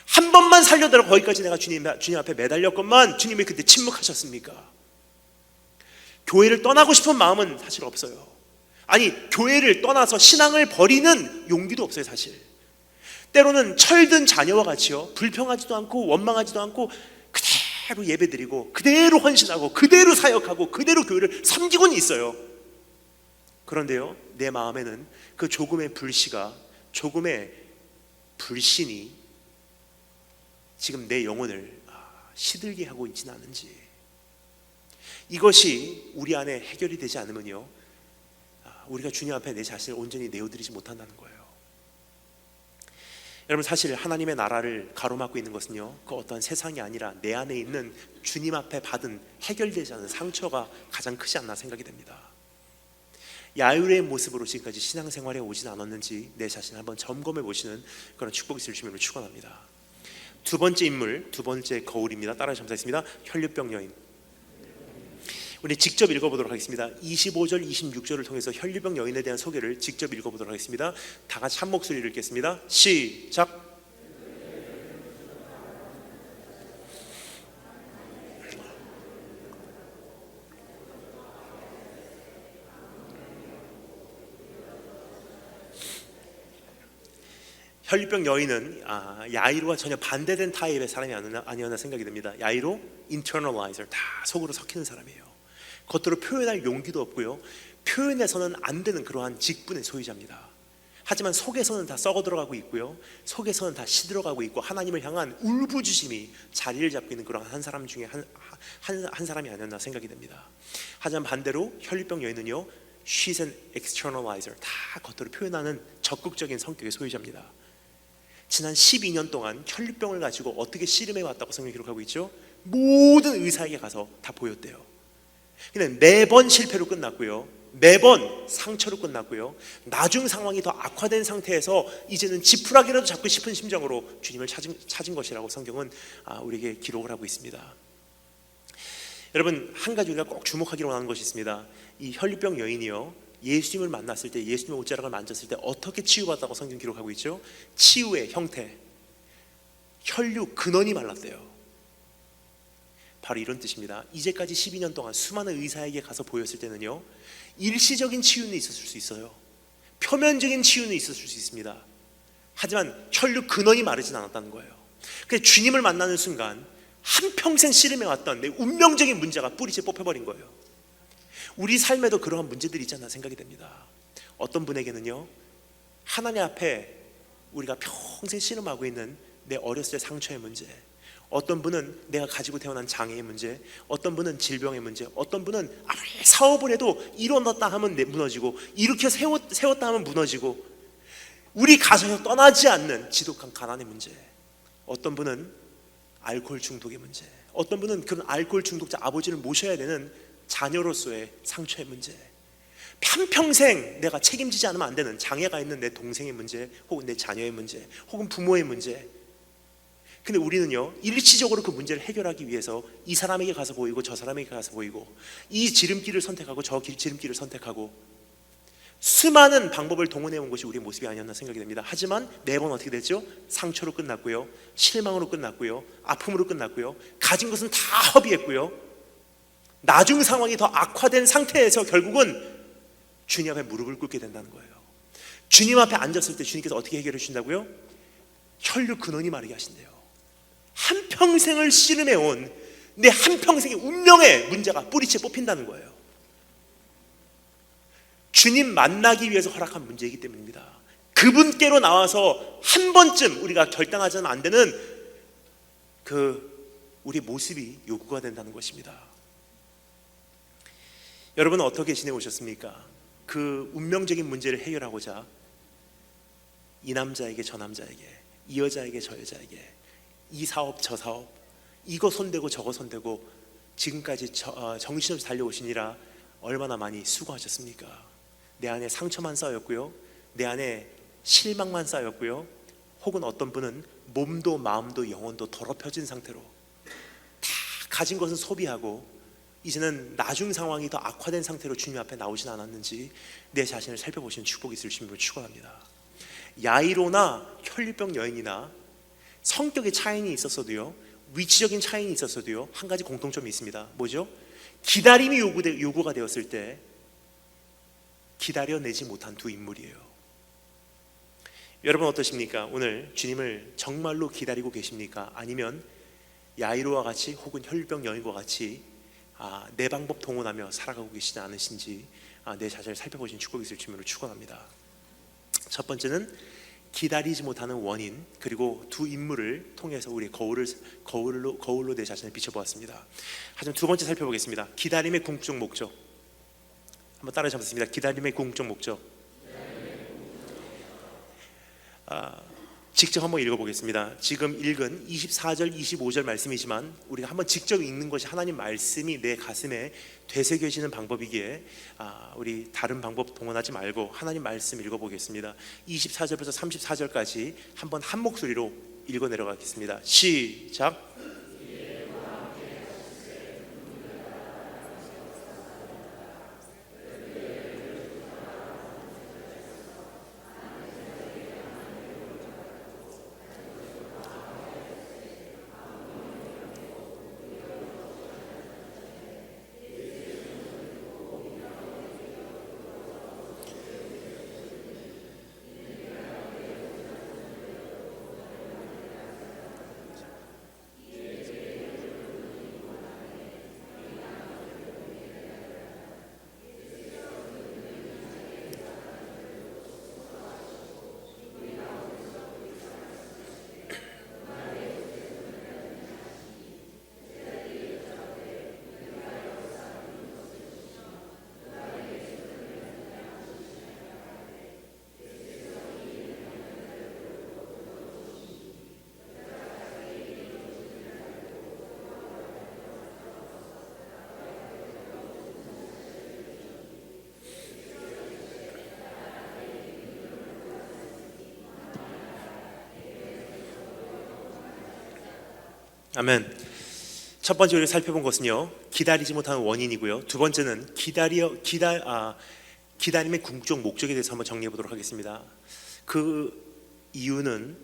한 번만 살려달라 거기까지 내가 주님 앞에 매달렸건만 주님이 그때 침묵하셨습니까? 교회를 떠나고 싶은 마음은 사실 없어요. 아니, 교회를 떠나서 신앙을 버리는 용기도 없어요. 사실 때로는 철든 자녀와 같이요, 불평하지도 않고 원망하지도 않고 그대로 예배드리고 그대로 헌신하고 그대로 사역하고 그대로 교회를 섬기고는 있어요. 그런데요, 내 마음에는 그 조금의 불씨가, 조금의 불신이 지금 내 영혼을 시들게 하고 있지는 않은지, 이것이 우리 안에 해결이 되지 않으면요, 우리가 주님 앞에 내 자신을 온전히 내어드리지 못한다는 거예요. 여러분, 사실 하나님의 나라를 가로막고 있는 것은요, 그 어떤 세상이 아니라 내 안에 있는 주님 앞에 받은 해결되지 않은 상처가 가장 크지 않나 생각이 됩니다. 야유의 모습으로 지금까지 신앙생활에 오진 않았는지 내 자신을 한번 점검해 보시는 그런 축복이 있을 주님을 축원합니다. 두 번째 인물, 두 번째 거울입니다. 따라 점사했습니다. 혈류병 여인. 우리 직접 읽어보도록 하겠습니다. 25절, 26절을 통해서 혈류병 여인에 대한 소개를 직접 읽어보도록 하겠습니다. 다 같이 한 목소리를 읽겠습니다. 시작. 혈류병 여인은 야이로와 전혀 반대된 타입의 사람이 아니었나 생각이 듭니다. 야이로, internalizer, 다 속으로 섞이는 사람이에요. 겉으로 표현할 용기도 없고요, 표현해서는 안 되는 그러한 직분의 소유자입니다. 하지만 속에서는 다 썩어 들어가고 있고요, 속에서는 다 시들어가고 있고 하나님을 향한 울부짖음이 자리를 잡고 있는 그런 한 사람 중에 한 사람이 아니었나 생각이 됩니다. 하지만 반대로 혈류병 여인은요, she's an externalizer, 다 겉으로 표현하는 적극적인 성격의 소유자입니다. 지난 12년 동안 혈류병을 가지고 어떻게 씨름해 왔다고 성경이 기록하고 있죠. 모든 의사에게 가서 다 보였대요. 근데 매번 실패로 끝났고요, 매번 상처로 끝났고요, 나중 상황이 더 악화된 상태에서 이제는 지푸라기라도 잡고 싶은 심정으로 주님을 찾은 것이라고 성경은 우리에게 기록을 하고 있습니다. 여러분, 한 가지 우리가 꼭 주목하기로 하는 것이 있습니다. 이 혈류병 여인이요, 예수님을 만났을 때, 예수님의 옷자락을 만졌을 때 어떻게 치유받았다고 성경 기록하고 있죠. 치유의 형태, 혈류 근원이 말랐대요. 바로 이런 뜻입니다. 이제까지 12년 동안 수많은 의사에게 가서 보였을 때는요, 일시적인 치유는 있었을 수 있어요, 표면적인 치유는 있었을 수 있습니다. 하지만 혈류 근원이 마르진 않았다는 거예요. 그래서 주님을 만나는 순간 한평생 씨름해왔던 내 운명적인 문제가 뿌리째 뽑혀버린 거예요. 우리 삶에도 그러한 문제들이 있지 않나 생각이 됩니다. 어떤 분에게는요, 하나님 앞에 우리가 평생 씨름하고 있는 내 어렸을 때 상처의 문제, 어떤 분은 내가 가지고 태어난 장애의 문제, 어떤 분은 질병의 문제, 어떤 분은 아무리 사업을 해도 일어났다 하면 무너지고, 일으켜 세웠다 하면 무너지고, 우리 가정에서 떠나지 않는 지독한 가난의 문제, 어떤 분은 알코올 중독의 문제, 어떤 분은 그런 알코올 중독자 아버지를 모셔야 되는 자녀로서의 상처의 문제, 한평생 내가 책임지지 않으면 안 되는 장애가 있는 내 동생의 문제, 혹은 내 자녀의 문제, 혹은 부모의 문제. 근데 우리는요, 일시적으로 그 문제를 해결하기 위해서 이 사람에게 가서 보이고 저 사람에게 가서 보이고, 이 지름길을 선택하고 저 지름길을 선택하고, 수많은 방법을 동원해 온 것이 우리의 모습이 아니었나 생각이 됩니다. 하지만 매번 어떻게 됐죠? 상처로 끝났고요, 실망으로 끝났고요, 아픔으로 끝났고요, 가진 것은 다 허비했고요, 나중 상황이 더 악화된 상태에서 결국은 주님 앞에 무릎을 꿇게 된다는 거예요. 주님 앞에 앉았을 때 주님께서 어떻게 해결해 주신다고요? 혈류 근원이 마르게 하신대요. 한평생을 씨름해온 내 한평생의 운명의 문제가 뿌리채 뽑힌다는 거예요. 주님 만나기 위해서 허락한 문제이기 때문입니다. 그분께로 나와서 한 번쯤 우리가 결단하지는 안 되는 우리 모습이 요구가 된다는 것입니다. 여러분은 어떻게 지내오셨습니까? 그 운명적인 문제를 해결하고자 이 남자에게 저 남자에게, 이 여자에게 저 여자에게, 이 사업 저 사업, 이거 손대고 저거 손대고 지금까지 정신없이 달려오시니라 얼마나 많이 수고하셨습니까? 내 안에 상처만 쌓였고요, 내 안에 실망만 쌓였고요, 혹은 어떤 분은 몸도 마음도 영혼도 더럽혀진 상태로 다 가진 것은 소비하고 이제는 나중 상황이 더 악화된 상태로 주님 앞에 나오진 않았는지 내 자신을 살펴보시는 축복이 있을 주님으로 축원합니다. 야이로나 혈류병 여인이나 성격의 차이는 있었어도요, 위치적인 차이는 있었어도요, 한 가지 공통점이 있습니다. 뭐죠? 기다림이 요구가 되었을 때 기다려내지 못한 두 인물이에요. 여러분 어떠십니까? 오늘 주님을 정말로 기다리고 계십니까? 아니면 야이로와 같이 혹은 혈병 여인과 같이 내 방법 동원하며 살아가고 계시지 않으신지 내 자신을 살펴보신 축복이 있을 주님으로 축원합니다. 첫 번째는 기다리지 못하는 원인, 그리고 두 인물을 통해서 우리 거울로 내 자신을 비춰보았습니다. 하지만 두 번째 살펴보겠습니다. 기다림의 궁극적 목적. 한번 따라 잡습니다. 기다림의 궁극적 목적. 직접 한번 읽어보겠습니다. 지금 읽은 24절 25절 말씀이지만 우리가 한번 직접 읽는 것이 하나님 말씀이 내 가슴에 되새겨지는 방법이기에 우리 다른 방법 동원하지 말고 하나님 말씀 읽어보겠습니다. 24절부터 34절까지 한번 한 목소리로 읽어 내려가겠습니다. 시작. 아멘. 첫 번째 우리가 살펴본 것은요, 기다리지 못하는 원인이고요, 두 번째는 기다림의 궁극적 목적에 대해서 한번 정리해 보도록 하겠습니다. 그 이유는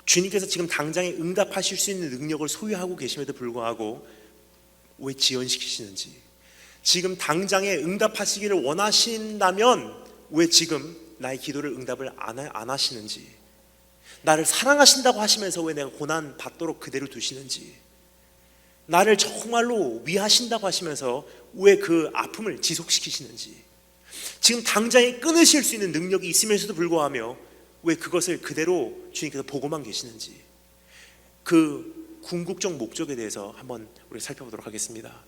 주님께서 지금 당장에 응답하실 수 있는 능력을 소유하고 계심에도 불구하고 왜 지연시키시는지, 지금 당장에 응답하시기를 원하신다면 왜 지금 나의 기도를 응답을 안 하시는지, 나를 사랑하신다고 하시면서 왜 내가 고난 받도록 그대로 두시는지, 나를 정말로 위하신다고 하시면서 왜 그 아픔을 지속시키시는지, 지금 당장에 끊으실 수 있는 능력이 있으면서도 불구하며 왜 그것을 그대로 주님께서 보고만 계시는지, 그 궁극적 목적에 대해서 한번 우리 살펴보도록 하겠습니다.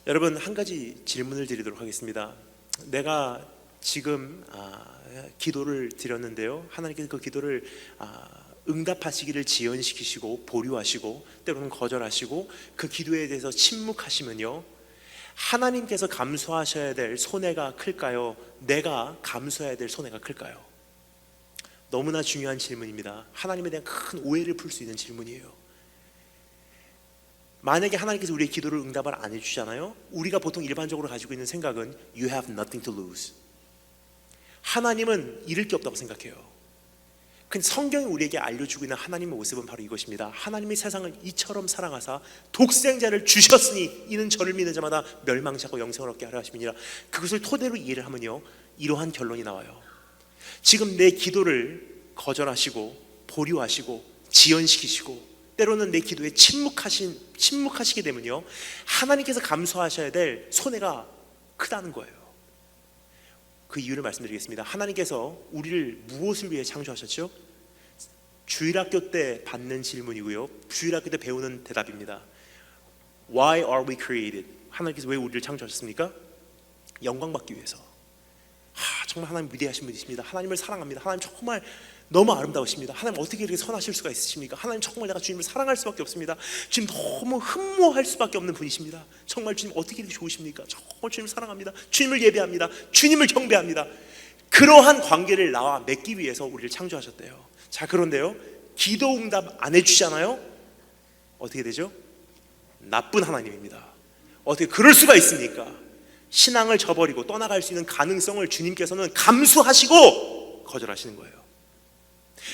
여러분, 한 가지 질문을 드리도록 하겠습니다. 내가 지금 기도를 드렸는데요, 하나님께서 그 기도를 응답하시기를 지연시키시고 보류하시고 때로는 거절하시고 그 기도에 대해서 침묵하시면요, 하나님께서 감수하셔야 될 손해가 클까요? 내가 감수해야 될 손해가 클까요? 너무나 중요한 질문입니다. 하나님에 대한 큰 오해를 풀 수 있는 질문이에요. 만약에 하나님께서 우리의 기도를 응답을 안 해주잖아요, 우리가 보통 일반적으로 가지고 있는 생각은 You have nothing to lose. 하나님은 잃을 게 없다고 생각해요. 근데 성경이 우리에게 알려주고 있는 하나님의 모습은 바로 이것입니다. 하나님이 세상을 이처럼 사랑하사 독생자를 주셨으니 이는 저를 믿는 자마다 멸망치 않고 영생을 얻게 하려 하심이니라. 그것을 토대로 이해를 하면요, 이러한 결론이 나와요. 지금 내 기도를 거절하시고 보류하시고 지연시키시고 때로는 내 기도에 침묵하시게 되면요, 하나님께서 감수하셔야 될 손해가 크다는 거예요. 그 이유를 말씀드리겠습니다. 하나님께서 우리를 무엇을 위해 창조하셨죠? 주일학교 때 받는 질문이고요, 주일학교 때 배우는 대답입니다. Why are we created? 하나님께서 왜 우리를 창조하셨습니까? 영광받기 위해서. 정말 하나님 위대하신 분이십니다. 하나님을 사랑합니다. 하나님 정말 너무 아름다우십니다. 하나님 어떻게 이렇게 선하실 수가 있으십니까? 하나님 정말 내가 주님을 사랑할 수밖에 없습니다. 주님 너무 흠모할 수밖에 없는 분이십니다. 정말 주님 어떻게 이렇게 좋으십니까? 정말 주님을 사랑합니다. 주님을 예배합니다. 주님을 경배합니다. 그러한 관계를 나와 맺기 위해서 우리를 창조하셨대요. 자, 그런데요, 기도 응답 안 해주잖아요? 어떻게 되죠? 나쁜 하나님입니다. 어떻게 그럴 수가 있습니까? 신앙을 저버리고 떠나갈 수 있는 가능성을 주님께서는 감수하시고 거절하시는 거예요.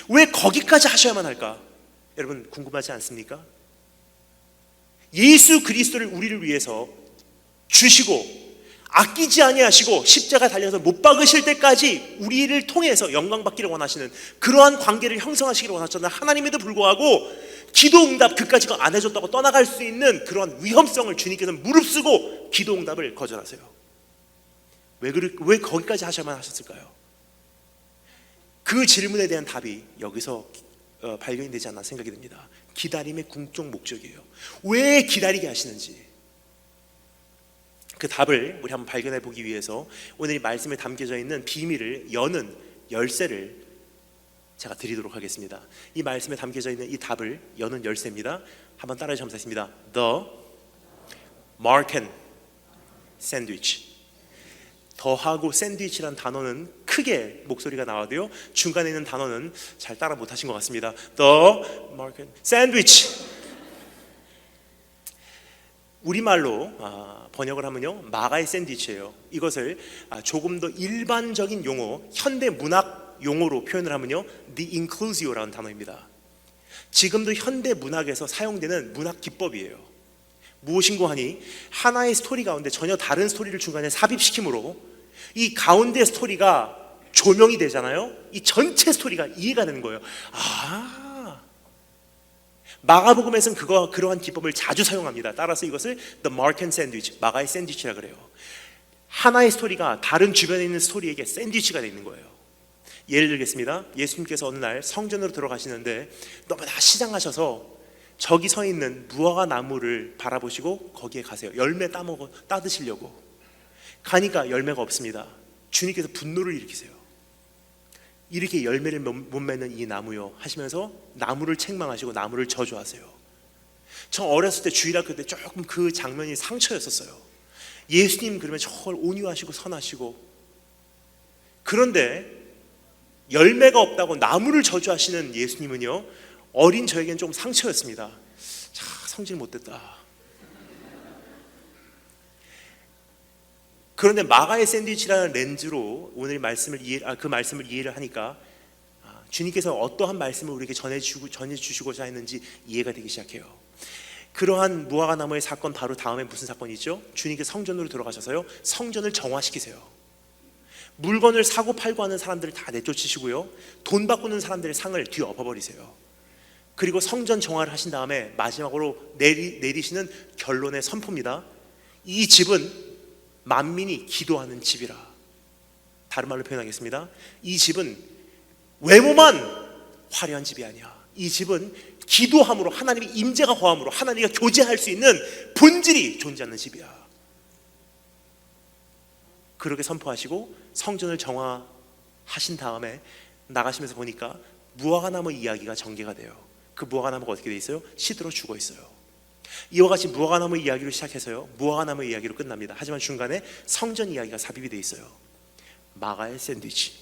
왜 거기까지 하셔야만 할까? 여러분 궁금하지 않습니까? 예수 그리스도를 우리를 위해서 주시고 아끼지 아니하시고 십자가 달려서 못 박으실 때까지 우리를 통해서 영광받기를 원하시는 그러한 관계를 형성하시기를 원하셨던 하나님에도 불구하고 기도 응답 그까지 안 해줬다고 떠나갈 수 있는 그런 위험성을 주님께서는 무릅쓰고 기도 응답을 거절하세요. 왜 거기까지 하셔야만 하셨을까요? 그 질문에 대한 답이 여기서 발견이 되지 않나 생각이 듭니다. 기다림의 궁극적 목적이에요. 왜 기다리게 하시는지 그 답을 우리 한번 발견해 보기 위해서 오늘 이 말씀에 담겨져 있는 비밀을 여는 열쇠를 제가 드리도록 하겠습니다. 이 말씀에 담겨져 있는 이 답을 여는 열쇠입니다. 한번 따라해 주시면 되겠습니다. The Marken Sandwich. 더하고 샌드위치라는 단어는 크게 목소리가 나와도요, 중간에 있는 단어는 잘 따라 못하신 것 같습니다. The Marken Sandwich. 우리말로 번역을 하면요, 마가의 샌드위치예요. 이것을 조금 더 일반적인 용어, 현대 문학 용어로 표현을 하면요, The Inclusio라는 단어입니다. 지금도 현대 문학에서 사용되는 문학 기법이에요. 무엇인고 하니 하나의 스토리 가운데 전혀 다른 스토리를 중간에 삽입시킴으로 이 가운데 스토리가 조명이 되잖아요. 이 전체 스토리가 이해가 되는 거예요. 마가복음에서는 그러한 기법을 자주 사용합니다. 따라서 이것을 The Marken Sandwich, 마가의 샌드위치라 그래요. 하나의 스토리가 다른 주변에 있는 스토리에게 샌드위치가 되어 있는 거예요. 예를 들겠습니다. 예수님께서 어느 날 성전으로 들어가시는데 너무나 시장하셔서 저기 서 있는 무화과 나무를 바라보시고 거기에 가세요. 열매 따드시려고 가니까 열매가 없습니다. 주님께서 분노를 일으키세요. 이렇게 열매를 못 맺는 이 나무요 하시면서 나무를 책망하시고 나무를 저주하세요. 저 어렸을 때 주일학교 때 조금 그 장면이 상처였었어요. 예수님 그러면 정말 온유하시고 선하시고, 그런데 열매가 없다고 나무를 저주하시는 예수님은요, 어린 저에겐 좀 상처였습니다. 자, 성질 못됐다. 그런데 마가의 샌드위치라는 렌즈로 오늘 그 말씀을 이해를 하니까 주님께서 어떠한 말씀을 우리에게 전해주시고자 했는지 이해가 되기 시작해요. 그러한 무화과 나무의 사건 바로 다음에 무슨 사건이 있죠? 주님께서 성전으로 들어가셔서요, 성전을 정화시키세요. 물건을 사고 팔고 하는 사람들을 다 내쫓으시고요, 돈 바꾸는 사람들의 상을 뒤엎어버리세요. 그리고 성전 정화를 하신 다음에 마지막으로 내리시는 결론의 선포입니다. 이 집은 만민이 기도하는 집이라. 다른 말로 표현하겠습니다. 이 집은 외모만 화려한 집이 아니야. 이 집은 기도함으로, 하나님의 임재가 거함으로 하나님과 교제할 수 있는 본질이 존재하는 집이야. 그렇게 선포하시고 성전을 정화하신 다음에 나가시면서 보니까 무화과나무 이야기가 전개가 돼요. 그 무화과나무가 어떻게 돼 있어요? 시들어 죽어 있어요. 이와 같이 무화과나무 이야기로 시작해서요, 무화과나무 이야기로 끝납니다. 하지만 중간에 성전 이야기가 삽입이 돼 있어요. 마가의 샌드위치.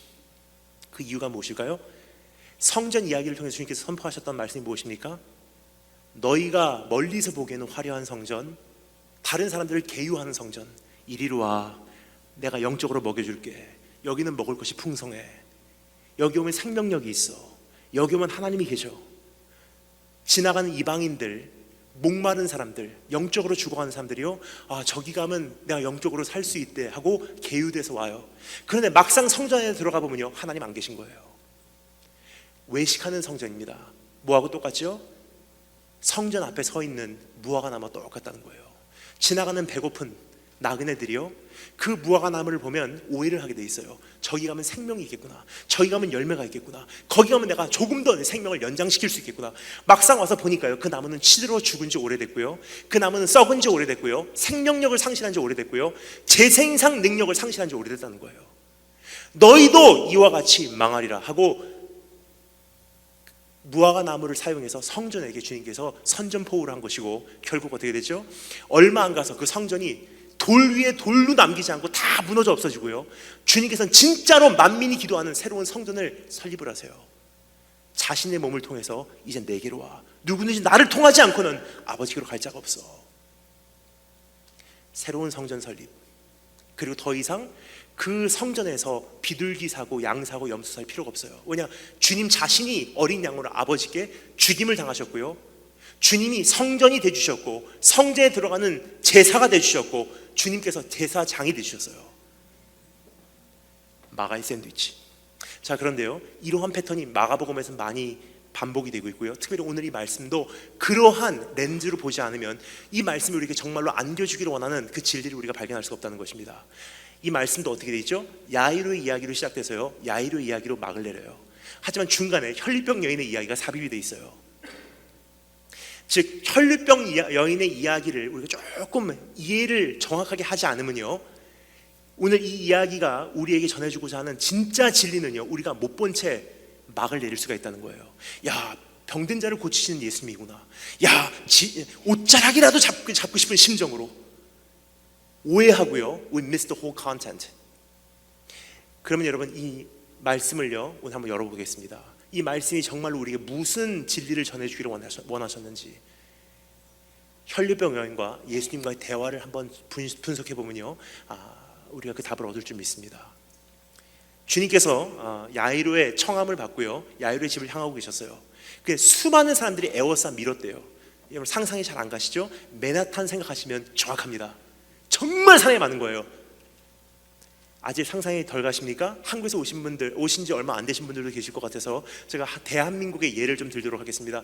그 이유가 무엇일까요? 성전 이야기를 통해서 주님께서 선포하셨던 말씀이 무엇입니까? 너희가 멀리서 보기에는 화려한 성전, 다른 사람들을 계유하는 성전, 이리로 와, 내가 영적으로 먹여줄게. 여기는 먹을 것이 풍성해. 여기 오면 생명력이 있어. 여기 오면 하나님이 계셔. 지나가는 이방인들, 목마른 사람들, 영적으로 죽어가는 사람들이요, 저기 가면 내가 영적으로 살 수 있대 하고 계유돼서 와요. 그런데 막상 성전에 들어가 보면요, 하나님 안 계신 거예요. 외식하는 성전입니다. 뭐하고 똑같죠? 성전 앞에 서 있는 무화과 나무와 똑같다는 거예요. 지나가는 배고픈 나그네들이요, 그 무화과 나무를 보면 오해를 하게 돼 있어요. 저기 가면 생명이 있겠구나, 저기 가면 열매가 있겠구나, 거기 가면 내가 조금 더 내 생명을 연장시킬 수 있겠구나. 막상 와서 보니까요, 그 나무는 시들어 죽은 지 오래됐고요, 그 나무는 썩은 지 오래됐고요, 생명력을 상실한 지 오래됐고요, 재생산 능력을 상실한 지 오래됐다는 거예요. 너희도 이와 같이 망하리라 하고 무화과 나무를 사용해서 성전에게 주님께서 선전포고를 한 것이고, 결국 어떻게 되죠? 얼마 안 가서 그 성전이 돌 위에 돌로 남기지 않고 다 무너져 없어지고요, 주님께서는 진짜로 만민이 기도하는 새로운 성전을 설립을 하세요. 자신의 몸을 통해서 이제 내게로 와, 누구든지 나를 통하지 않고는 아버지께로 갈 자가 없어. 새로운 성전 설립, 그리고 더 이상 그 성전에서 비둘기 사고 양 사고 염소 살 필요가 없어요. 왜냐? 주님 자신이 어린 양으로 아버지께 죽임을 당하셨고요, 주님이 성전이 되주셨고 성전에 들어가는 제사가 되주셨고 주님께서 제사장이 되주셨어요. 마가의 샌드위치. 자, 그런데요, 이러한 패턴이 마가복음에서 많이 반복이 되고 있고요, 특별히 오늘 이 말씀도 그러한 렌즈로 보지 않으면 이 말씀이 우리에게 정말로 안겨주기를 원하는 그 진리를 우리가 발견할 수가 없다는 것입니다. 이 말씀도 어떻게 되어 있죠? 야이로의 이야기로 시작돼서요, 야이로의 이야기로 막을 내려요. 하지만 중간에 혈류병 여인의 이야기가 삽입이 되어 있어요. 즉, 혈류병 여인의 이야기를 우리가 조금 이해를 정확하게 하지 않으면요, 오늘 이 이야기가 우리에게 전해주고자 하는 진짜 진리는요, 우리가 못 본 채 막을 내릴 수가 있다는 거예요. 야, 병든 자를 고치시는 예수님이구나, 야, 옷자락이라도 잡고 싶은 심정으로 오해하고요, we miss the whole content. 그러면 여러분, 이 말씀을요 오늘 한번 열어보겠습니다. 이 말씀이 정말로 우리에게 무슨 진리를 전해주기를 원하셨는지, 혈류병 여인과 예수님과의 대화를 한번 분석해 보면요, 우리가 그 답을 얻을 줄 믿습니다. 주님께서 야이로의 청함을 받고요, 야이로의 집을 향하고 계셨어요. 그 수많은 사람들이 에워싸 밀었대요. 여러분 상상이 잘 안 가시죠? 맨하탄 생각하시면 정확합니다. 정말 사람이 많은 거예요. 아직 상상이 덜 가십니까? 한국에서 오신 지 얼마 안 되신 분들도 계실 것 같아서 제가 대한민국의 예를 좀 들도록 하겠습니다.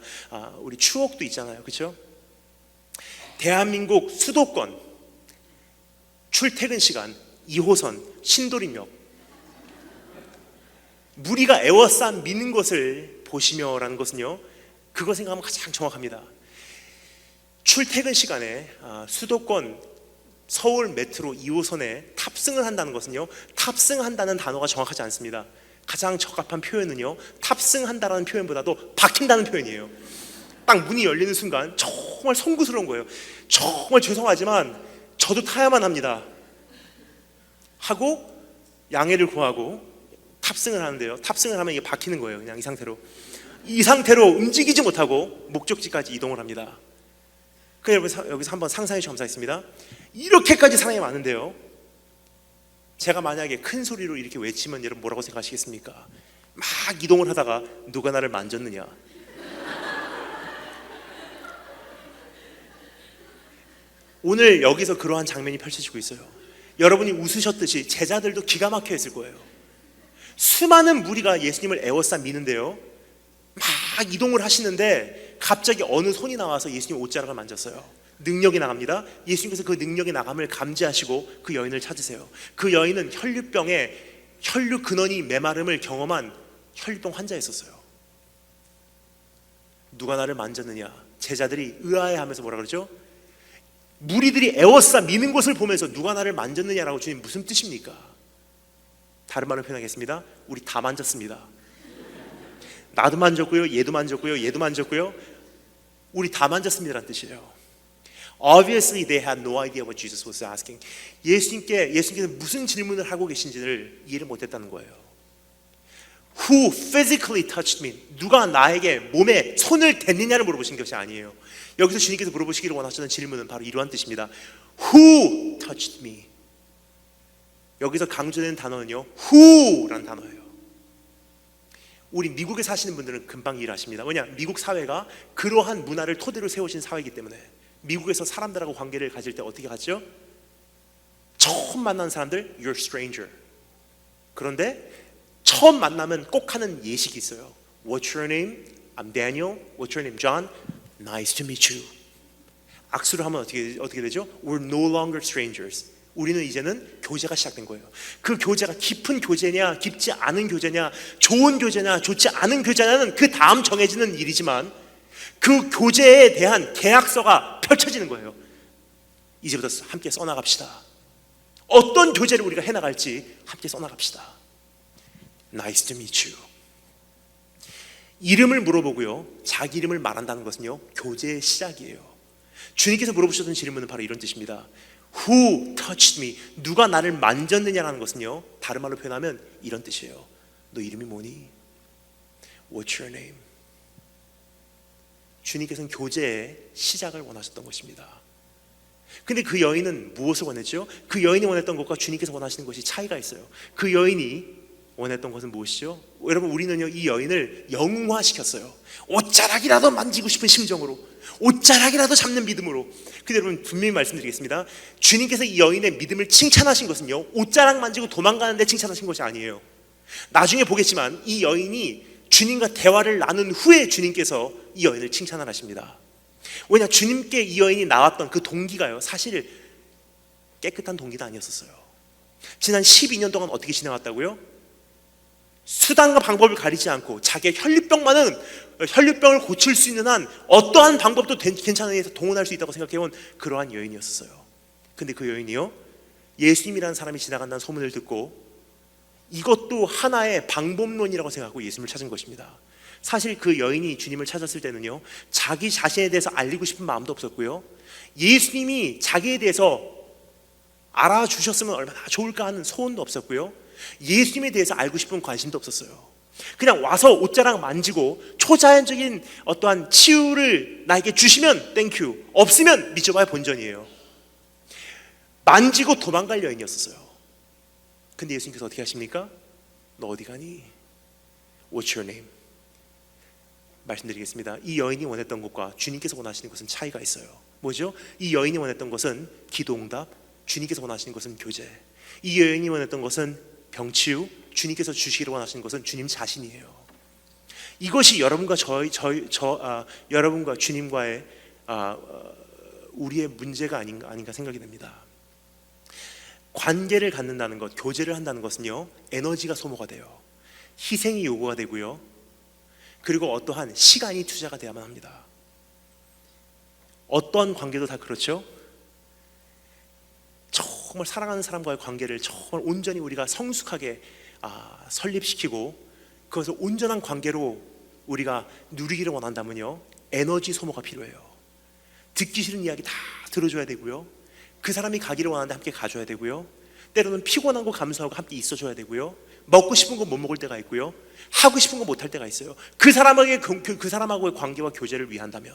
우리 추억도 있잖아요, 그렇죠? 대한민국 수도권 출퇴근 시간 2호선 신도림역, 무리가 에워싼 미는 것을 보시며라는 것은요, 그거 생각하면 가장 정확합니다. 출퇴근 시간에 수도권 서울 메트로 2호선에 탑승을 한다는 것은요, 탑승한다는 단어가 정확하지 않습니다. 가장 적합한 표현은요, 탑승한다라는 표현보다도 박힌다는 표현이에요. 딱 문이 열리는 순간 정말 송구스러운 거예요. 정말 죄송하지만 저도 타야만 합니다 하고 양해를 구하고 탑승을 하는데요, 탑승을 하면 이게 박히는 거예요. 그냥 이 상태로 움직이지 못하고 목적지까지 이동을 합니다. 그래서 여기서 한번 상상해 점사했습니다. 이렇게까지 사람이 많은데요, 제가 만약에 큰 소리로 이렇게 외치면 여러분 뭐라고 생각하시겠습니까? 막 이동을 하다가 누가 나를 만졌느냐, 오늘 여기서 그러한 장면이 펼쳐지고 있어요. 여러분이 웃으셨듯이 제자들도 기가 막혀 있을 거예요. 수많은 무리가 예수님을 에워싸 미는데요, 막 이동을 하시는데 갑자기 어느 손이 나와서 예수님 옷자락을 만졌어요. 능력이 나갑니다. 예수님께서 그 능력이 나감을 감지하시고 그 여인을 찾으세요. 그 여인은 혈류병에 혈류 근원이 메마름을 경험한 혈류병 환자였었어요. 누가 나를 만졌느냐, 제자들이 의아해하면서 뭐라 그러죠? 무리들이 에워싸 미는 것을 보면서 누가 나를 만졌느냐라고, 주님 무슨 뜻입니까? 다른 말로 표현하겠습니다. 우리 다 만졌습니다. 나도 만졌고요, 얘도 만졌고요, 얘도 만졌고요, 우리 다 만졌습니다라는 뜻이에요. Obviously they had no idea what Jesus was asking. 예수님께서 무슨 질문을 하고 계신지를 이해를 못했다는 거예요. Who physically touched me? 누가 나에게 몸에 손을 댔느냐를 물어보신 것이 아니에요. 여기서 주님께서 물어보시기를 원하시는 질문은 바로 이러한 뜻입니다. Who touched me? 여기서 강조되는 단어는요, who라는 단어예요. 우리 미국에 사시는 분들은 금방 이해하십니다. 왜냐? 미국 사회가 그러한 문화를 토대로 세우신 사회이기 때문에. 미국에서 사람들하고 관계를 가질 때 어떻게 하죠? 처음 만난 사람들, you're stranger. 그런데 처음 만나면 꼭 하는 예식이 있어요. What's your name? I'm Daniel. What's your name? John. Nice to meet you. 악수를 하면 어떻게 되죠? We're no longer strangers. 우리는 이제는 교제가 시작된 거예요. 그 교제가 깊은 교제냐, 깊지 않은 교제냐, 좋은 교제냐, 좋지 않은 교제냐는 그 다음 정해지는 일이지만 그 교제에 대한 계약서가 펼쳐지는 거예요. 이제부터 함께 써나갑시다. 어떤 교제를 우리가 해나갈지 함께 써나갑시다. Nice to meet you. 이름을 물어보고요, 자기 이름을 말한다는 것은요, 교제의 시작이에요. 주님께서 물어보셨던 질문은 바로 이런 뜻입니다. Who touched me? 누가 나를 만졌느냐라는 것은요, 다른 말로 표현하면 이런 뜻이에요. 너 이름이 뭐니? What's your name? 주님께서는 교제의 시작을 원하셨던 것입니다. 근데 그 여인은 무엇을 원했죠? 그 여인이 원했던 것과 주님께서 원하시는 것이 차이가 있어요. 그 여인이 원했던 것은 무엇이죠? 여러분, 우리는요, 이 여인을 영웅화시켰어요. 옷자락이라도 만지고 싶은 심정으로, 옷자락이라도 잡는 믿음으로. 근데 여러분, 분명히 말씀드리겠습니다. 주님께서 이 여인의 믿음을 칭찬하신 것은요, 옷자락 만지고 도망가는데 칭찬하신 것이 아니에요. 나중에 보겠지만 이 여인이 주님과 대화를 나눈 후에 주님께서 이 여인을 칭찬을 하십니다. 왜냐, 주님께 이 여인이 나왔던 그 동기가요, 사실 깨끗한 동기도 아니었었어요. 지난 12년 동안 어떻게 지나갔다고요? 수단과 방법을 가리지 않고 자기의 혈류병을 고칠 수 있는 한 어떠한 방법도 괜찮은 데서 동원할 수 있다고 생각해온 그러한 여인이었어요. 근데 그 여인이요, 예수님이라는 사람이 지나간다는 소문을 듣고 이것도 하나의 방법론이라고 생각하고 예수님을 찾은 것입니다. 사실 그 여인이 주님을 찾았을 때는요, 자기 자신에 대해서 알리고 싶은 마음도 없었고요, 예수님이 자기에 대해서 알아주셨으면 얼마나 좋을까 하는 소원도 없었고요, 예수님에 대해서 알고 싶은 관심도 없었어요. 그냥 와서 옷자락 만지고 초자연적인 어떠한 치유를 나에게 주시면 땡큐, 없으면 믿어봐야 본전이에요. 만지고 도망갈 여인이었어요. 근데 예수님께서 어떻게 하십니까? 너 어디 가니? What's your name? 말씀드리겠습니다. 이 여인이 원했던 것과 주님께서 원하시는 것은 차이가 있어요. 뭐죠? 이 여인이 원했던 것은 기도응답, 주님께서 원하시는 것은 교제. 이 여인이 원했던 것은 병치유, 주님께서 주시기를 원하시는 것은 주님 자신이에요. 이것이 여러분과 여러분과 주님과의 우리의 문제가 아닌가 생각이 됩니다. 관계를 갖는다는 것, 교제를 한다는 것은요, 에너지가 소모가 돼요. 희생이 요구가 되고요, 그리고 어떠한 시간이 투자가 돼야만 합니다. 어떠한 관계도 다 그렇죠. 정말 사랑하는 사람과의 관계를 정말 온전히 우리가 성숙하게 설립시키고 그것을 온전한 관계로 우리가 누리기를 원한다면요, 에너지 소모가 필요해요. 듣기 싫은 이야기 다 들어줘야 되고요, 그 사람이 가기를 원하는데 함께 가줘야 되고요, 때로는 피곤한 거 감수하고 함께 있어줘야 되고요, 먹고 싶은 거 못 먹을 때가 있고요, 하고 싶은 거 못 할 때가 있어요. 그 사람하고의 관계와 교제를 위한다면,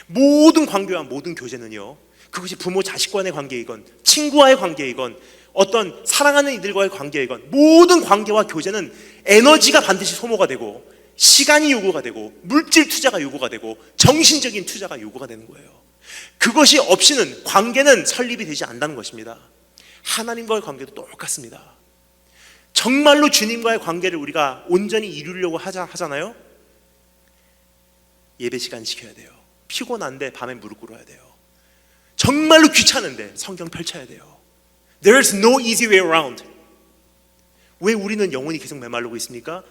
모든 관계와 모든 교제는요, 그것이 부모 자식 간의 관계이건 친구와의 관계이건 어떤 사랑하는 이들과의 관계이건 모든 관계와 교제는 에너지가 반드시 소모가 되고 시간이 요구가 되고 물질 투자가 요구가 되고 정신적인 투자가 요구가 되는 거예요. 그것이 없이는 관계는 설립이 되지 않는다는 것입니다. 하나님과의 관계도 똑같습니다. 정말로 주님과의 관계를 우리가 온전히 이루려고 하잖아요. 예배 시간 지켜야 돼요. 피곤한데 밤에 무릎 꿇어야 돼요. 정말로 귀찮은데 성경 펼쳐야 돼요. There's no easy way around. 왜 우리는 영혼이 계속 메말르고 있습니까?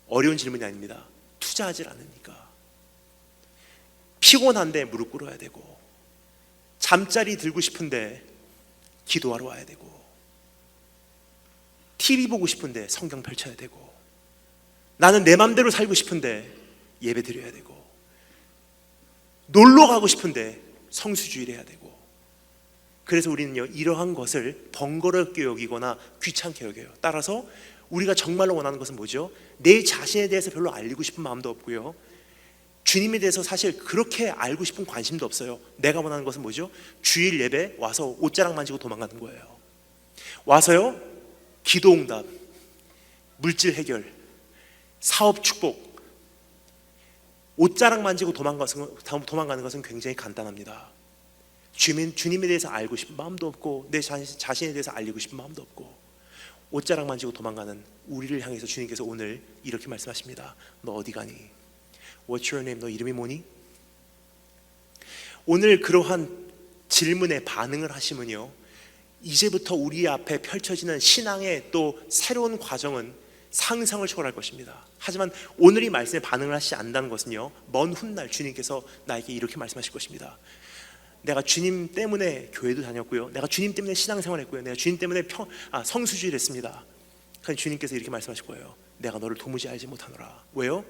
어려운 질문이 아닙니다. 투자하지 않으니까. 피곤한데 무릎 꿇어야 되고, 잠자리 들고 싶은데 기도하러 와야 되고, TV 보고 싶은데 성경 펼쳐야 되고, 나는 내 맘대로 살고 싶은데 예배 드려야 되고, 놀러 가고 싶은데 성수주의를 해야 되고. 그래서 우리는요, 이러한 것을 번거롭게 여기거나 귀찮게 여겨요. 따라서 우리가 정말로 원하는 것은 뭐죠? 내 자신에 대해서 별로 알리고 싶은 마음도 없고요, 주님에 대해서 사실 그렇게 알고 싶은 관심도 없어요. 내가 원하는 것은 뭐죠? 주일 예배 와서 옷자락 만지고 도망가는 거예요. 와서요, 기도응답, 물질 해결, 사업 축복. 옷자락 만지고 도망가는 것은 굉장히 간단합니다. 주님에 대해서 알고 싶은 마음도 없고 내 자신에 대해서 알리고 싶은 마음도 없고 옷자락 만지고 도망가는 우리를 향해서 주님께서 오늘 이렇게 말씀하십니다. 너 어디 가니? What's your name? 너 이름이 뭐니? 오늘 그러한 질문에 반응을 하시면요, 이제부터 우리 앞에 펼쳐지는 신앙의 또 새로운 과정은 상상을 초월할 것입니다. 하지만 오늘 이 말씀에 반응을 하시지 않는다는 것은요, 먼 훗날 주님께서 나에게 이렇게 말씀하실 것입니다. 내가 주님 때문에 교회도 다녔고요, 내가 주님 때문에 신앙생활 했고요, 내가 주님 때문에 성수주의를 했습니다. 그러니까 주님께서 이렇게 말씀하실 거예요. 내가 너를 도무지 알지 못하노라. 왜요?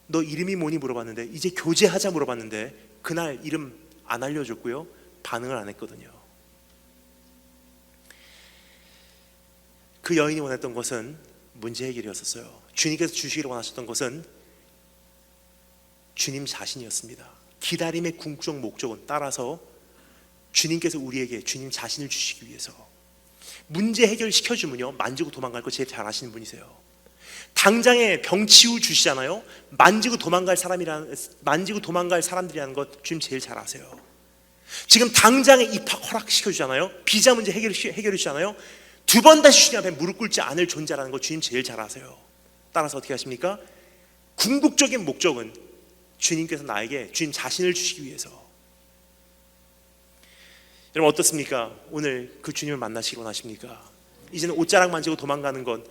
너 이름이 뭐니 물어봤는데, 이제 교제하자 물어봤는데 그날 이름 안 알려줬고요, 반응을 안 했거든요. 그 여인이 원했던 것은 문제 해결이었어요. 주님께서 주시기를 원하셨던 것은 주님 자신이었습니다. 기다림의 궁극적 목적은 따라서 주님께서 우리에게 주님 자신을 주시기 위해서 문제 해결시켜주면요, 만지고 도망갈 거 제일 잘 아시는 분이세요. 당장에 병 치유 주시잖아요. 만지고 도망갈 사람들이라는 것 주님 제일 잘 아세요. 지금 당장에 입학 허락시켜 주잖아요. 비자 문제 해결해 주잖아요. 두 번 다시 주님 앞에 무릎 꿇지 않을 존재라는 것 주님 제일 잘 아세요. 따라서 어떻게 하십니까? 궁극적인 목적은 주님께서 나에게 주님 자신을 주시기 위해서. 여러분 어떻습니까? 오늘 그 주님을 만나시기 원하십니까? 이제는 옷자락 만지고 도망가는 건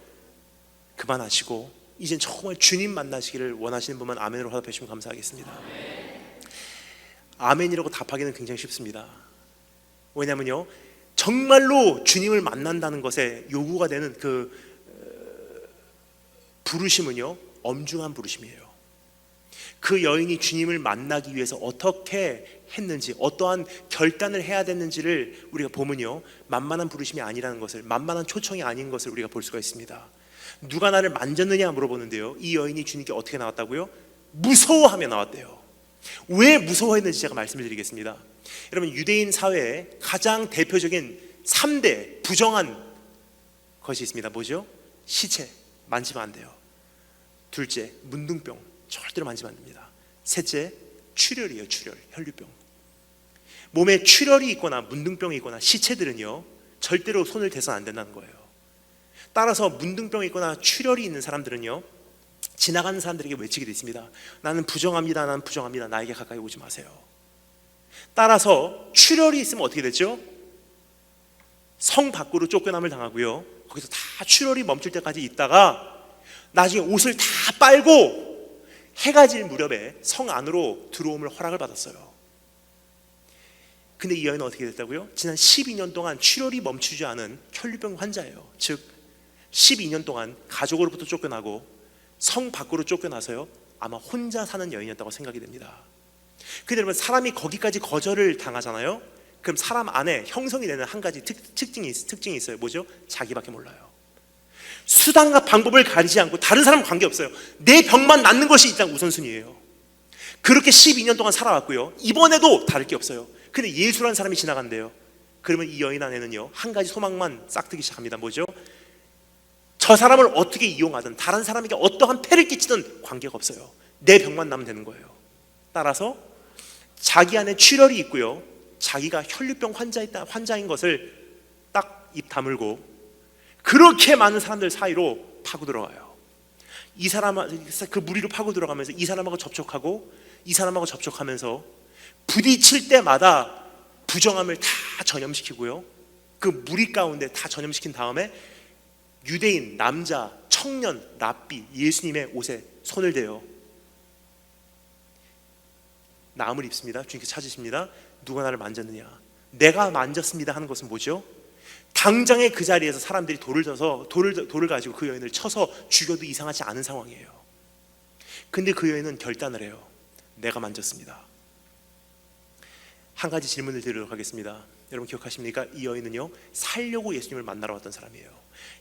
그만하시고 이제는 정말 주님 만나시기를 원하시는 분만 아멘으로 화답해 주시면 감사하겠습니다. 아멘이라고 답하기는 굉장히 쉽습니다. 왜냐면요, 정말로 주님을 만난다는 것에 요구가 되는 그 부르심은요, 엄중한 부르심이에요. 그 여인이 주님을 만나기 위해서 어떻게 했는지, 어떠한 결단을 해야 됐는지를 우리가 보면요, 만만한 부르심이 아니라는 것을, 만만한 초청이 아닌 것을 우리가 볼 수가 있습니다. 누가 나를 만졌느냐 물어보는데요, 이 여인이 주님께 어떻게 나왔다고요? 무서워하며 나왔대요. 왜 무서워했는지 제가 말씀을 드리겠습니다. 여러분, 유대인 사회에 가장 대표적인 3대 부정한 것이 있습니다. 뭐죠? 시체, 만지면 안 돼요. 둘째, 문둥병, 절대로 만지면 안 됩니다. 셋째, 출혈이에요. 출혈, 혈류병. 몸에 출혈이 있거나 문둥병이 있거나 시체들은요, 절대로 손을 대서는 안 된다는 거예요. 따라서 문둥병이 있거나 출혈이 있는 사람들은요, 지나가는 사람들에게 외치게 돼 있습니다. 나는 부정합니다. 나는 부정합니다. 나에게 가까이 오지 마세요. 따라서 출혈이 있으면 어떻게 되죠? 성 밖으로 쫓겨남을 당하고요, 거기서 다 출혈이 멈출 때까지 있다가 나중에 옷을 다 빨고 해가 질 무렵에 성 안으로 들어옴을 허락을 받았어요. 근데 이 여인은 어떻게 됐다고요? 지난 12년 동안 출혈이 멈추지 않은 혈류병 환자예요. 즉 12년 동안 가족으로부터 쫓겨나고 성 밖으로 쫓겨나서요, 아마 혼자 사는 여인이었다고 생각이 됩니다. 근데 여러분, 사람이 거기까지 거절을 당하잖아요. 그럼 사람 안에 형성이 되는 한 가지 특징이 있어요. 뭐죠? 자기밖에 몰라요. 수단과 방법을 가리지 않고 다른 사람은 관계없어요. 내 병만 낫는 것이 일단 우선순위예요. 그렇게 12년 동안 살아왔고요, 이번에도 다를 게 없어요. 근데 예수라는 사람이 지나간대요. 그러면 이 여인 안에는요, 한 가지 소망만 싹트기 시작합니다. 뭐죠? 저 사람을 어떻게 이용하든 다른 사람에게 어떠한 폐를 끼치든 관계가 없어요. 내 병만 나면 되는 거예요. 따라서 자기 안에 출혈이 있고요, 자기가 혈류병 환자인 것을 딱 입 다물고 그렇게 많은 사람들 사이로 파고 들어가요. 이 사람, 그 무리로 파고 들어가면서 이 사람하고 접촉하고 이 사람하고 접촉하면서 부딪힐 때마다 부정함을 다 전염시키고요, 그 무리 가운데 다 전염시킨 다음에 유대인 남자 청년 랍비 예수님의 옷에 손을 대요. 나음을 입습니다. 주님께서 찾으십니다. 누가 나를 만졌느냐? 내가 만졌습니다 하는 것은 뭐죠? 당장에 그 자리에서 사람들이 돌을 가지고 그 여인을 쳐서 죽여도 이상하지 않은 상황이에요. 근데 그 여인은 결단을 해요. 내가 만졌습니다. 한 가지 질문을 드리도록 하겠습니다. 여러분 기억하십니까? 이 여인은요, 살려고 예수님을 만나러 왔던 사람이에요.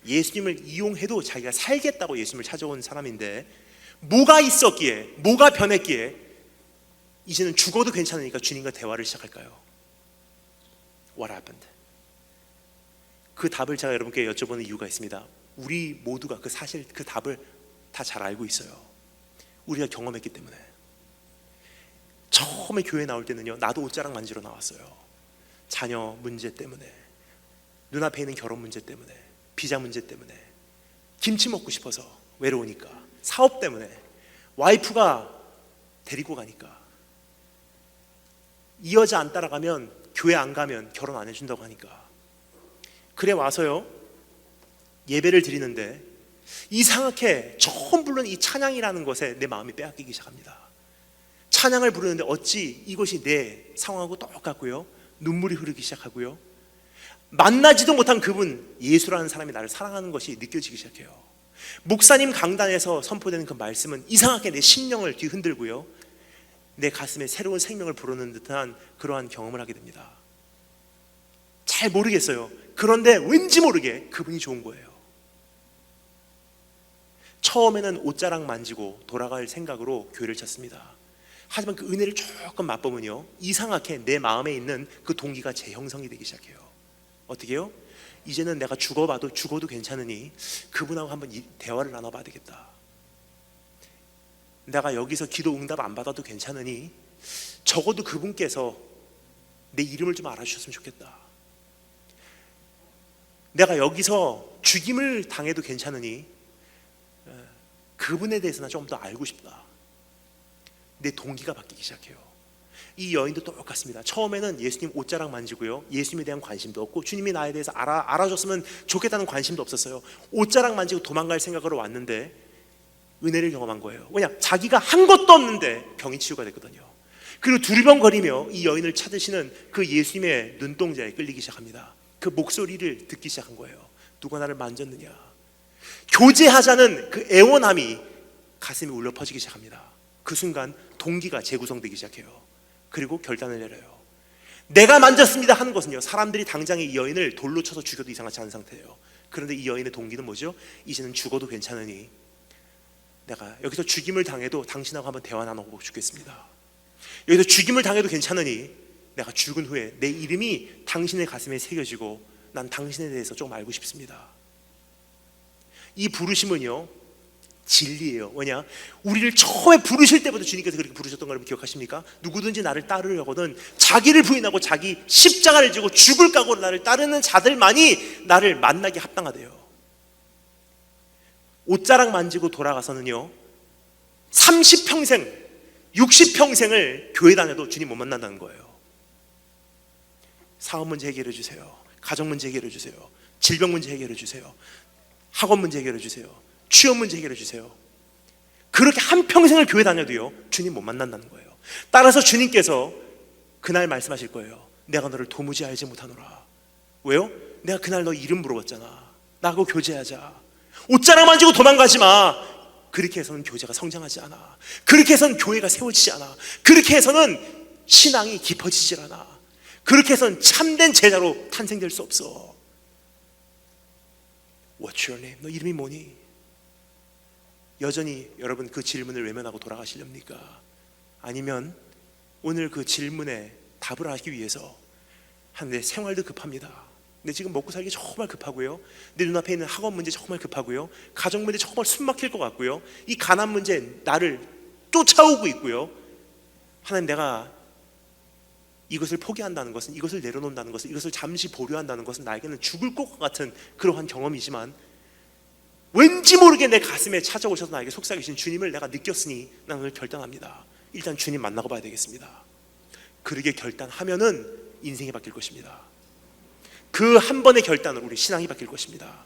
예수님을 이용해도 자기가 살겠다고 예수님을 찾아온 사람인데, 뭐가 있었기에, 뭐가 변했기에 이제는 죽어도 괜찮으니까 주님과 대화를 시작할까요? What happened? 그 답을 제가 여러분께 여쭤보는 이유가 있습니다. 우리 모두가 그 사실, 그 답을 다 잘 알고 있어요. 우리가 경험했기 때문에. 처음에 교회 나올 때는요, 나도 옷자락 만지러 나왔어요. 자녀 문제 때문에, 눈앞에 있는 결혼 문제 때문에, 비자 문제 때문에, 김치 먹고 싶어서, 외로우니까, 사업 때문에, 와이프가 데리고 가니까. 이 여자 안 따라가면, 교회 안 가면 결혼 안 해준다고 하니까. 그래 와서요, 예배를 드리는데 이상하게 처음 부르는 이 찬양이라는 것에 내 마음이 빼앗기기 시작합니다. 찬양을 부르는데 어찌 이것이 내 상황하고 똑같고요, 눈물이 흐르기 시작하고요, 만나지도 못한 그분 예수라는 사람이 나를 사랑하는 것이 느껴지기 시작해요. 목사님 강단에서 선포되는 그 말씀은 이상하게 내 심령을 뒤흔들고요, 내 가슴에 새로운 생명을 불어넣는 듯한 그러한 경험을 하게 됩니다. 잘 모르겠어요. 그런데 왠지 모르게 그분이 좋은 거예요. 처음에는 옷자락 만지고 돌아갈 생각으로 교회를 찾습니다. 하지만 그 은혜를 조금 맛보면요, 이상하게 내 마음에 있는 그 동기가 재형성이 되기 시작해요. 어떻게 해요? 이제는 내가 죽어도 괜찮으니 그분하고 한번 대화를 나눠봐야 되겠다. 내가 여기서 기도 응답 안 받아도 괜찮으니 적어도 그분께서 내 이름을 좀 알아주셨으면 좋겠다. 내가 여기서 죽임을 당해도 괜찮으니 그분에 대해서는 좀 더 알고 싶다. 내 동기가 바뀌기 시작해요. 이 여인도 똑같습니다. 처음에는 예수님 옷자락 만지고요, 예수님에 대한 관심도 없고 주님이 나에 대해서 알아줬으면 좋겠다는 관심도 없었어요. 옷자락 만지고 도망갈 생각으로 왔는데 은혜를 경험한 거예요. 왜냐? 자기가 한 것도 없는데 병이 치유가 됐거든요. 그리고 두리번거리며 이 여인을 찾으시는 그 예수님의 눈동자에 끌리기 시작합니다. 그 목소리를 듣기 시작한 거예요. 누가 나를 만졌느냐. 교제하자는 그 애원함이 가슴이 울려 퍼지기 시작합니다. 그 순간 동기가 재구성되기 시작해요. 그리고 결단을 내려요. 내가 만졌습니다 하는 것은요, 사람들이 당장에 이 여인을 돌로 쳐서 죽여도 이상하지 않은 상태예요. 그런데 이 여인의 동기는 뭐죠? 이제는 죽어도 괜찮으니 내가 여기서 죽임을 당해도 당신하고 한번 대화 나눠보고 죽겠습니다. 여기서 죽임을 당해도 괜찮으니 내가 죽은 후에 내 이름이 당신의 가슴에 새겨지고 난 당신에 대해서 좀 알고 싶습니다. 이 부르심은요, 진리예요. 왜냐? 우리를 처음에 부르실 때부터 주님께서 그렇게 부르셨던 걸 기억하십니까? 누구든지 나를 따르려거든 자기를 부인하고 자기 십자가를 지고 죽을 각오로 나를 따르는 자들만이 나를 만나기 합당하대요. 옷자락 만지고 돌아가서는요, 30평생 60평생을 교회 다녀도 주님 못 만난다는 거예요. 사업 문제 해결해 주세요. 가정 문제 해결해 주세요. 질병 문제 해결해 주세요. 학원 문제 해결해 주세요. 취업 문제 해결해 주세요. 그렇게 한평생을 교회 다녀도요, 주님 못 만난다는 거예요. 따라서 주님께서 그날 말씀하실 거예요. 내가 너를 도무지 알지 못하노라. 왜요? 내가 그날 너 이름 물어봤잖아. 나하고 교제하자. 옷자락 만지고 도망가지 마. 그렇게 해서는 교제가 성장하지 않아. 그렇게 해서는 교회가 세워지지 않아. 그렇게 해서는 신앙이 깊어지질 않아. 그렇게 해서는 참된 제자로 탄생될 수 없어. What's your name? 너 이름이 뭐니? 여전히 여러분 그 질문을 외면하고 돌아가시렵니까? 아니면 오늘 그 질문에 답을 하기 위해서 내 생활도 급합니다. 내 지금 먹고 살기 정말 급하고요, 내 눈앞에 있는 학원 문제 정말 급하고요, 가정 문제 정말 숨막힐 것 같고요, 이 가난 문제 나를 쫓아오고 있고요. 하나님, 내가 이것을 포기한다는 것은, 이것을 내려놓는다는 것은, 이것을 잠시 보류한다는 것은 나에게는 죽을 것 같은 그러한 경험이지만 왠지 모르게 내 가슴에 찾아오셔서 나에게 속삭이신 주님을 내가 느꼈으니 나는 오늘 결단합니다. 일단 주님 만나고 봐야 되겠습니다. 그렇게 결단하면은 인생이 바뀔 것입니다. 그 한 번의 결단으로 우리 신앙이 바뀔 것입니다.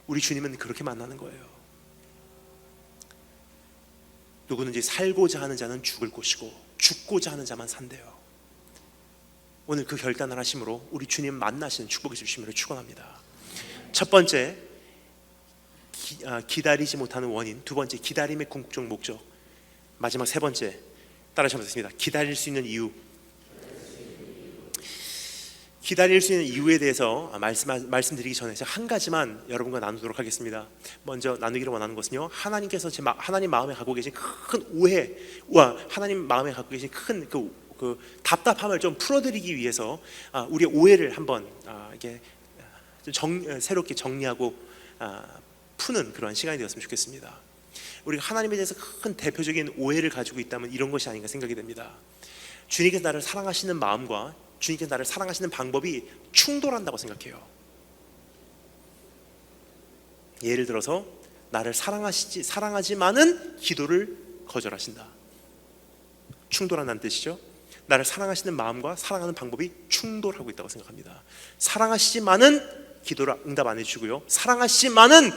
우리 주님은 그렇게 만나는 거예요. 누구든지 살고자 하는 자는 죽을 것이고 죽고자 하는 자만 산대요. 오늘 그 결단을 하심으로 우리 주님 만나시는 축복이 주심으로 축원합니다. 첫 번째, 기다리지 못하는 원인. 두 번째, 기다림의 궁극적 목적. 마지막 세 번째, 따라서 하겠습니다. 기다릴 수 있는 이유. 기다릴 수 있는 이유에 대해서 말씀드리기 전에 제가 한 가지만 여러분과 나누도록 하겠습니다. 먼저 나누기를 원하는 것은요, 하나님께서 하나님 마음에 갖고 계신 큰 오해와 하나님 마음에 갖고 계신 큰 그 답답함을 좀 풀어드리기 위해서 우리의 오해를 한번 이렇게 새롭게 정리하고 푸는 그런 시간이 되었으면 좋겠습니다. 우리가 하나님에 대해서 큰 대표적인 오해를 가지고 있다면 이런 것이 아닌가 생각이 됩니다. 주님께서 나를 사랑하시는 마음과 주님께서 나를 사랑하시는 방법이 충돌한다고 생각해요. 예를 들어서 나를 사랑하지만은 기도를 거절하신다. 충돌한다는 뜻이죠. 나를 사랑하시는 마음과 사랑하는 방법이 충돌하고 있다고 생각합니다. 사랑하시지만은 기도를 응답 안 해주시고요, 사랑하시지만은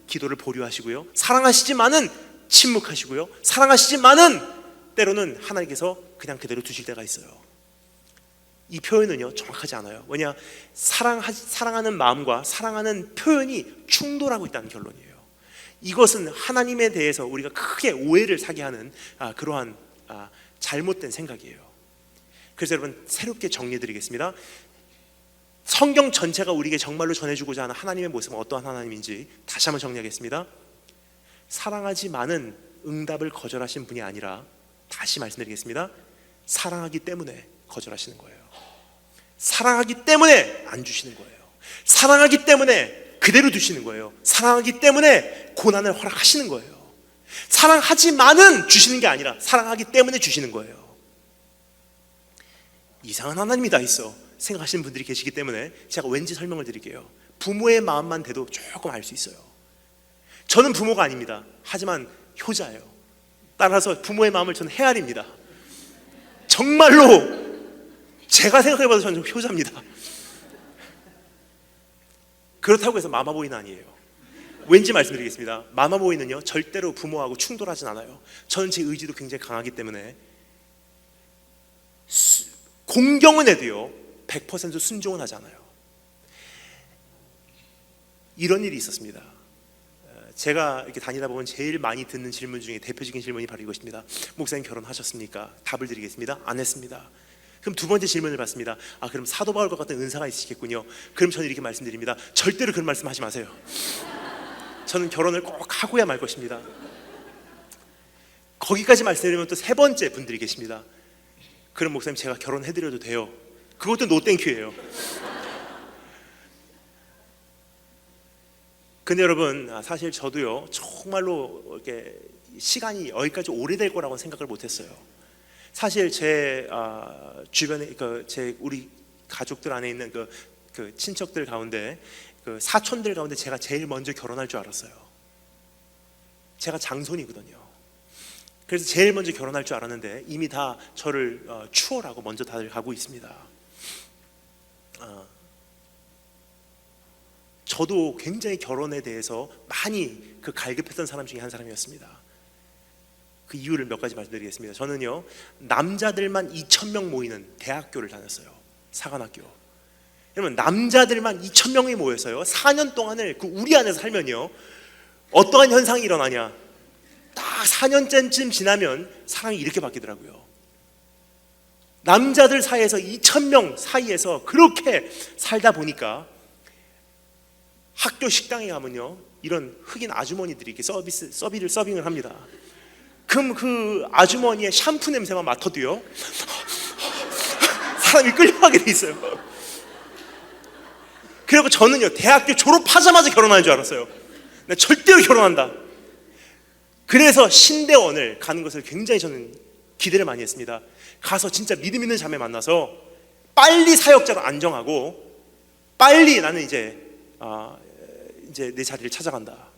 기도를 보류하시고요, 사랑하시지만은 침묵하시고요, 사랑하시지만은 때로는 하나님께서 그냥 그대로 두실 때가 있어요. 이 표현은요 정확하지 않아요. 왜냐, 사랑하는 마음과 사랑하는 표현이 충돌하고 있다는 결론이에요. 이것은 하나님에 대해서 우리가 크게 오해를 사게 하는 그러한 잘못된 생각이에요. 그래서 여러분, 새롭게 정리해드리겠습니다. 성경 전체가 우리에게 정말로 전해주고자 하는 하나님의 모습은 어떠한 하나님인지 다시 한번 정리하겠습니다. 사랑하지만은 응답을 거절하신 분이 아니라, 다시 말씀드리겠습니다, 사랑하기 때문에 거절하시는 거예요. 사랑하기 때문에 안 주시는 거예요. 사랑하기 때문에 그대로 두시는 거예요. 사랑하기 때문에 고난을 허락하시는 거예요. 사랑하지만은 주시는 게 아니라 사랑하기 때문에 주시는 거예요. 이상한 하나님이 다 있어 생각하시는 분들이 계시기 때문에 제가 왠지 설명을 드릴게요. 부모의 마음만 돼도 조금 알 수 있어요. 저는 부모가 아닙니다. 하지만 효자예요. 따라서 부모의 마음을 저는 헤아립니다. 정말로 제가 생각해봐도 저는 효자입니다. 그렇다고 해서 마마보이는 아니에요. 왠지 말씀드리겠습니다. 마마보이는요 절대로 부모하고 충돌하진 않아요. 저는 제 의지도 굉장히 강하기 때문에 공경은 해도요 100% 순종은 하지 않아요. 이런 일이 있었습니다. 제가 이렇게 다니다 보면 제일 많이 듣는 질문 중에 대표적인 질문이 바로 이것입니다. 목사님 결혼하셨습니까? 답을 드리겠습니다. 안 했습니다. 그럼 두 번째 질문을 받습니다. 그럼 사도 바울과 같은 은사가 있으시겠군요. 그럼 저는 이렇게 말씀드립니다. 절대로 그런 말씀 하지 마세요. 저는 결혼을 꼭 하고야 말 것입니다. 거기까지 말씀드리면 또 세 번째 분들이 계십니다. 그럼 목사님 제가 결혼해드려도 돼요? 그것도 노땡큐예요. 근데 여러분, 사실 저도요 정말로 이렇게 시간이 여기까지 오래될 거라고 생각을 못했어요. 사실 제 주변에 제 우리 가족들 안에 있는 그 친척들 가운데, 그 사촌들 가운데 제가 제일 먼저 결혼할 줄 알았어요. 제가 장손이거든요. 그래서 제일 먼저 결혼할 줄 알았는데 이미 다 저를 추월하고 먼저 다들 가고 있습니다. 저도 굉장히 결혼에 대해서 많이 갈급했던 사람 중에 한 사람이었습니다. 그 이유를 몇 가지 말씀드리겠습니다. 저는요 남자들만 2,000명 모이는 대학교를 다녔어요. 사관학교. 여러분, 남자들만 2,000명이 모여서요 4년 동안을 그 우리 안에서 살면요 어떠한 현상이 일어나냐, 딱 4년쯤 지나면 사람이 이렇게 바뀌더라고요. 남자들 사이에서 2,000명 사이에서 그렇게 살다 보니까 학교 식당에 가면요 이런 흑인 아주머니들이 이렇게 서빙을 합니다. 그럼 그 아주머니의 샴푸 냄새만 맡아도요 사람이 끌려가게 돼 있어요. 그리고 저는요 대학교 졸업하자마자 결혼하는 줄 알았어요. 나 절대로 결혼한다. 그래서 신대원을 가는 것을 굉장히 저는 기대를 많이 했습니다. 가서 진짜 믿음 있는 자매 만나서 빨리 사역자로 안정하고 빨리 나는 이제 내 자리를 찾아간다.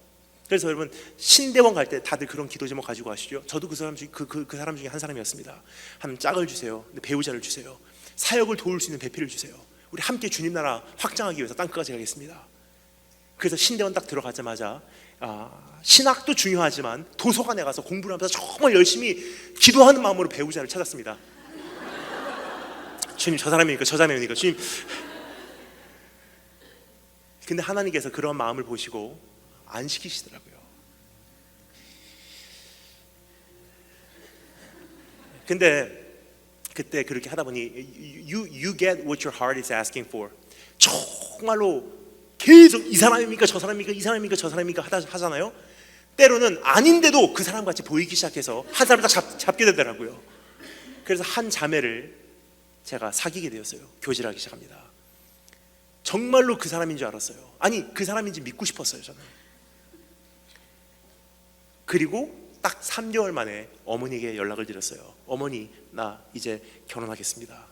그래서 여러분, 신대원 갈 때 다들 그런 기도 제목 가지고 가시죠. 저도 그 사람 중에 한 사람이었습니다. 한 짝을 주세요. 배우자를 주세요. 사역을 도울 수 있는 배필을 주세요. 우리 함께 주님 나라 확장하기 위해서 땅끝까지 가겠습니다. 그래서 신대원 딱 들어가자마자 신학도 중요하지만 도서관에 가서 공부를 하면서 정말 열심히 기도하는 마음으로 배우자를 찾았습니다. 주님, 저 사람이니까 저 자매니까 주님. 근데 하나님께서 그런 마음을 보시고 안 시키시더라고요. 근데 그때 그렇게 하다 보니 you get what your heart is asking for. 정말로 계속 이 사람입니까 저 사람입니까 이 사람입니까 저 사람입니까 하잖아요. 때로는 아닌데도 그 사람 같이 보이기 시작해서 한 사람을 딱 잡게 되더라고요. 그래서 한 자매를 제가 사귀게 되었어요. 교제를 하기 시작합니다. 정말로 그 사람인 줄 알았어요. 아니, 그 사람인지 믿고 싶었어요, 저는. 그리고 딱 3개월 만에 어머니에게 연락을 드렸어요. 어머니, 나 이제 결혼하겠습니다.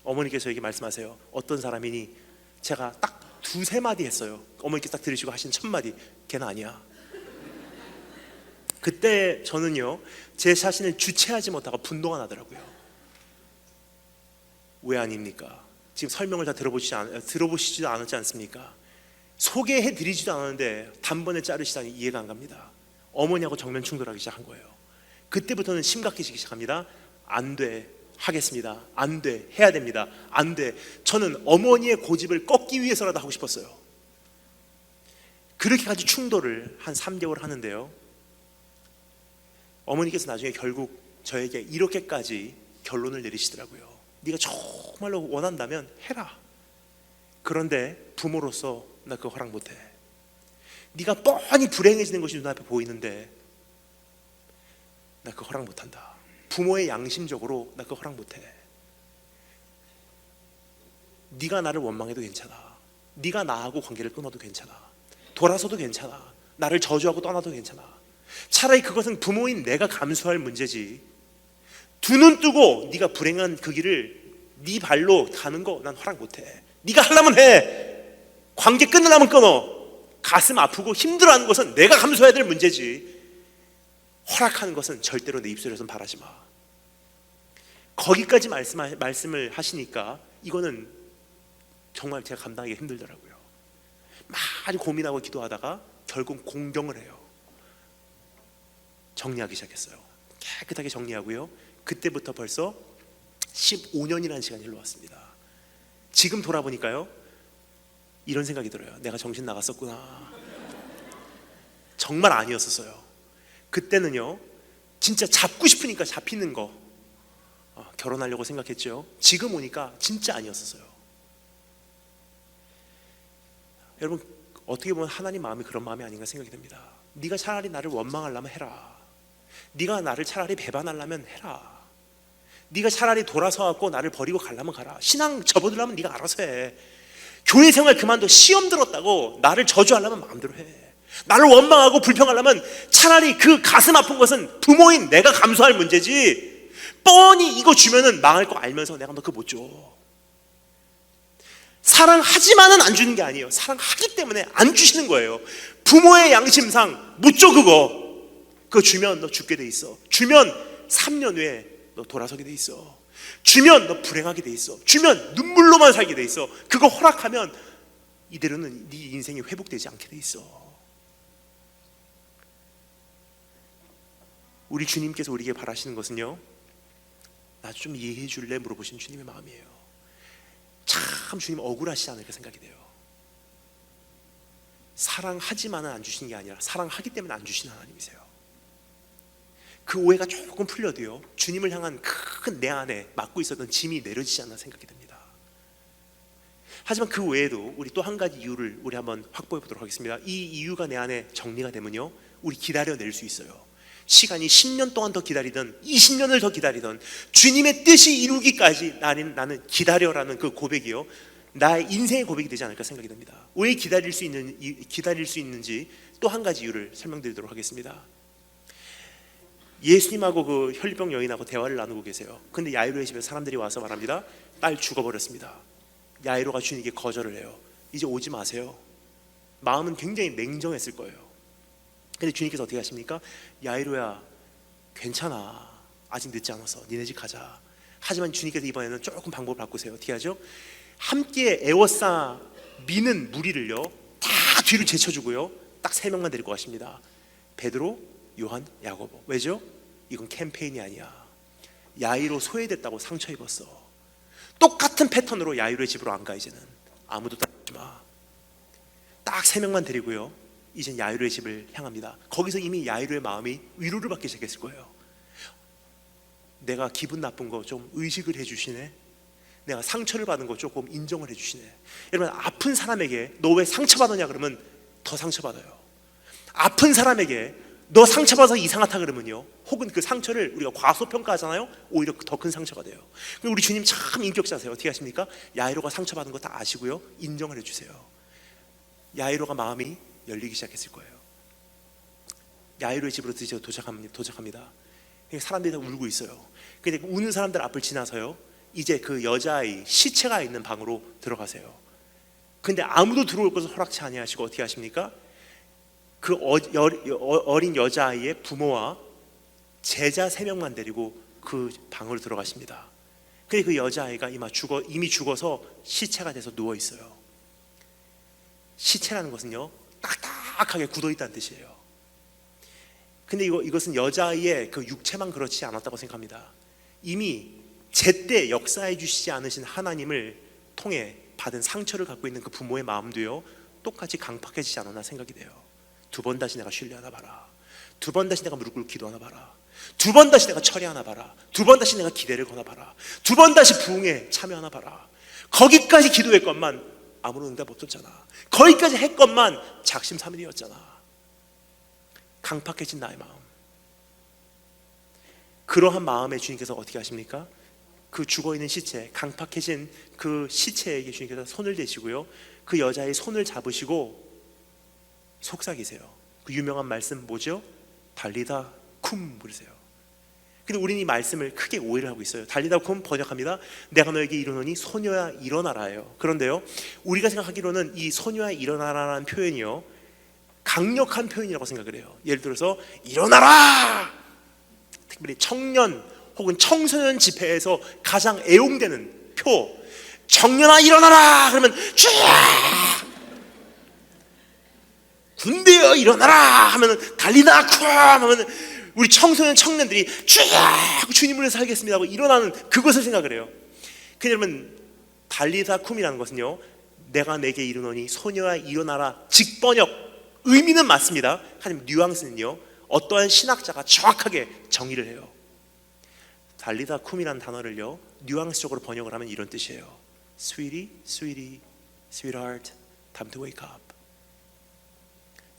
어머니께서 저에게 말씀하세요. 어떤 사람이니? 제가 딱 2-3마디 했어요. 어머니께서 딱 들으시고 하신 첫 마디, 걔는 아니야. 그때 저는요 제 자신을 주체하지 못하고 분노가 나더라고요. 왜 아닙니까? 지금 설명을 다 들어보시지도 않았지 않습니까? 소개해드리지도 않았는데 단번에 자르시다니 이해가 안 갑니다. 어머니하고 정면 충돌하기 시작한 거예요. 그때부터는 심각해지기 시작합니다. 안 돼, 하겠습니다. 안 돼, 해야 됩니다. 안 돼. 저는 어머니의 고집을 꺾기 위해서라도 하고 싶었어요. 그렇게까지 충돌을 한 3개월 하는데요, 어머니께서 나중에 결국 저에게 이렇게까지 결론을 내리시더라고요. 네가 정말로 원한다면 해라. 그런데 부모로서 나 그거 허락 못해. 네가 뻔히 불행해지는 것이 눈앞에 보이는데 나 그거 허락 못한다. 부모의 양심적으로 나 그거 허락 못해. 네가 나를 원망해도 괜찮아. 네가 나하고 관계를 끊어도 괜찮아. 돌아서도 괜찮아. 나를 저주하고 떠나도 괜찮아. 차라리 그것은 부모인 내가 감수할 문제지, 두 눈 뜨고 네가 불행한 그 길을 네 발로 가는 거 난 허락 못해. 네가 하려면 해. 관계 끊으려면 끊어. 가슴 아프고 힘들어하는 것은 내가 감수해야 될 문제지, 허락하는 것은 절대로 내 입술에서는 바라지 마. 거기까지 말씀을 하시니까 이거는 정말 제가 감당하기 힘들더라고요. 많이 고민하고 기도하다가 결국 공경을 해요. 정리하기 시작했어요. 깨끗하게 정리하고요. 그때부터 벌써 15년이라는 시간이 흘러왔습니다. 지금 돌아보니까요, 이런 생각이 들어요. 내가 정신 나갔었구나. 정말 아니었었어요. 그때는요, 진짜 잡고 싶으니까 잡히는 거 결혼하려고 생각했죠. 지금 오니까 진짜 아니었었어요. 여러분, 어떻게 보면 하나님 마음이 그런 마음이 아닌가 생각이 듭니다. 네가 차라리 나를 원망하려면 해라. 네가 나를 차라리 배반하려면 해라. 네가 차라리 돌아서 갖고 나를 버리고 가려면 가라. 신앙 접어들려면 네가 알아서 해. 교회 생활 그만둬. 시험 들었다고 나를 저주하려면 마음대로 해. 나를 원망하고 불평하려면 차라리 그 가슴 아픈 것은 부모인 내가 감수할 문제지, 뻔히 이거 주면은 망할 거 알면서 내가 너 그거 못 줘. 사랑하지만은 안 주는 게 아니에요. 사랑하기 때문에 안 주시는 거예요. 부모의 양심상 못 줘. 그거 주면 너 죽게 돼 있어. 주면 3년 후에 너 돌아서게 돼 있어. 주면 너 불행하게 돼 있어. 주면 눈물로만 살게 돼 있어. 그거 허락하면 이대로는 네 인생이 회복되지 않게 돼 있어. 우리 주님께서 우리에게 바라시는 것은요, 나 좀 이해해 줄래? 물어보신 주님의 마음이에요. 참 주님 억울하시지 않을까 생각이 돼요. 사랑하지만은 안 주시는 게 아니라 사랑하기 때문에 안 주시는 하나님이세요. 그 오해가 조금 풀려도요, 주님을 향한 큰 내 안에 맡고 있었던 짐이 내려지지 않나 생각이 듭니다. 하지만 그 외에도 우리 또 한 가지 이유를 우리 한번 확보해 보도록 하겠습니다. 이 이유가 내 안에 정리가 되면요, 우리 기다려낼 수 있어요. 시간이 10년 동안 더 기다리든 20년을 더 기다리든 주님의 뜻이 이루기까지 나는 기다려라는 그 고백이요, 나의 인생의 고백이 되지 않을까 생각이 듭니다. 왜 기다릴 수 있는지 또 한 가지 이유를 설명드리도록 하겠습니다. 예수님하고 그 혈병 여인하고 대화를 나누고 계세요. 근데 야이로의 집에 사람들이 와서 말합니다. 딸 죽어버렸습니다. 야이로가 주님께 거절을 해요. 이제 오지 마세요. 마음은 굉장히 냉정했을 거예요. 근데 주님께서 어떻게 하십니까? 야이로야, 괜찮아. 아직 늦지 않아서 니네 집 가자. 하지만 주님께서 이번에는 조금 방법을 바꾸세요. 어떻게 하죠? 함께 에워싸 미는 무리를요 다 뒤로 제쳐주고요, 딱 3명만 데리고 가십니다. 베드로, 요한, 야고보. 왜죠? 이건 캠페인이 아니야. 야이로 소외됐다고 상처 입었어. 똑같은 패턴으로 야이로의 집으로 안 가. 이제는 아무도 따라오지 마. 딱 3명만 데리고요, 이젠 야이로의 집을 향합니다. 거기서 이미 야이로의 마음이 위로를 받기 시작했을 거예요. 내가 기분 나쁜 거 좀 의식을 해주시네. 내가 상처를 받은 거 조금 인정을 해주시네. 여러분, 아픈 사람에게 너 왜 상처받았냐 그러면 더 상처받아요. 아픈 사람에게 너 상처받아서 이상하다 그러면요, 혹은 그 상처를 우리가 과소평가하잖아요. 오히려 더 큰 상처가 돼요. 우리 주님 참 인격자세요. 어떻게 하십니까? 야이로가 상처받은 거 다 아시고요, 인정을 해주세요. 야이로가 마음이 열리기 시작했을 거예요. 야이로의 집으로 드디어 도착합니다. 사람들이 다 울고 있어요. 근데 우는 사람들 앞을 지나서요, 이제 그 여자아이 시체가 있는 방으로 들어가세요. 근데 아무도 들어올 것을 허락치 아니하시고 어떻게 하십니까? 그 어린 여자아이의 부모와 제자 3명만 데리고 그 방으로 들어가십니다. 근데 그 여자아이가 이미 죽어서 시체가 돼서 누워 있어요. 시체라는 것은요, 딱딱하게 굳어 있다는 뜻이에요. 근데 이것은 여자아이의 그 육체만 그렇지 않았다고 생각합니다. 이미 제때 역사해 주시지 않으신 하나님을 통해 받은 상처를 갖고 있는 그 부모의 마음도요, 똑같이 강팍해지지 않았나 생각이 돼요. 두 번 다시 내가 신뢰하나 봐라. 두 번 다시 내가 무릎 꿇고 기도하나 봐라. 두 번 다시 내가 철회하나 봐라. 두 번 다시 내가 기대를 거나 봐라. 두 번 다시 부흥에 참여하나 봐라. 거기까지 기도했건만 아무런 응답 없었잖아. 거기까지 했건만 작심삼일이었잖아. 강팍해진 나의 마음. 그러한 마음에 주님께서 어떻게 하십니까? 그 죽어있는 시체, 강팍해진 그 시체에게 주님께서 손을 대시고요, 그 여자의 손을 잡으시고 속삭이세요. 그 유명한 말씀 뭐죠? 달리다 쿰 그러세요. 근데 우리는 이 말씀을 크게 오해를 하고 있어요. 달리다 쿰 번역합니다. 내가 너에게 이르노니 소녀야 일어나라예요. 그런데요, 우리가 생각하기로는 이 소녀야 일어나라라는 표현이요, 강력한 표현이라고 생각을 해요. 예를 들어서 일어나라! 특별히 청년 혹은 청소년 집회에서 가장 애용되는 표, 청년아 일어나라! 그러면 쫙! 군대여 일어나라! 하면 달리다 쿵! 하면 우리 청소년 청년들이 쫙! 주님을 위해서 살겠습니다 하고 일어나는 그것을 생각을 해요. 근데 여러분, 달리다 쿰이라는 것은요, 내가 내게 이르노니 소녀야 일어나라, 직번역 의미는 맞습니다. 하지만 뉘앙스는요, 어떠한 신학자가 정확하게 정의를 해요. 달리다 쿰이라는 단어를요, 뉘앙스적으로 번역을 하면 이런 뜻이에요. Sweetie, sweetie, sweetheart, time to wake up.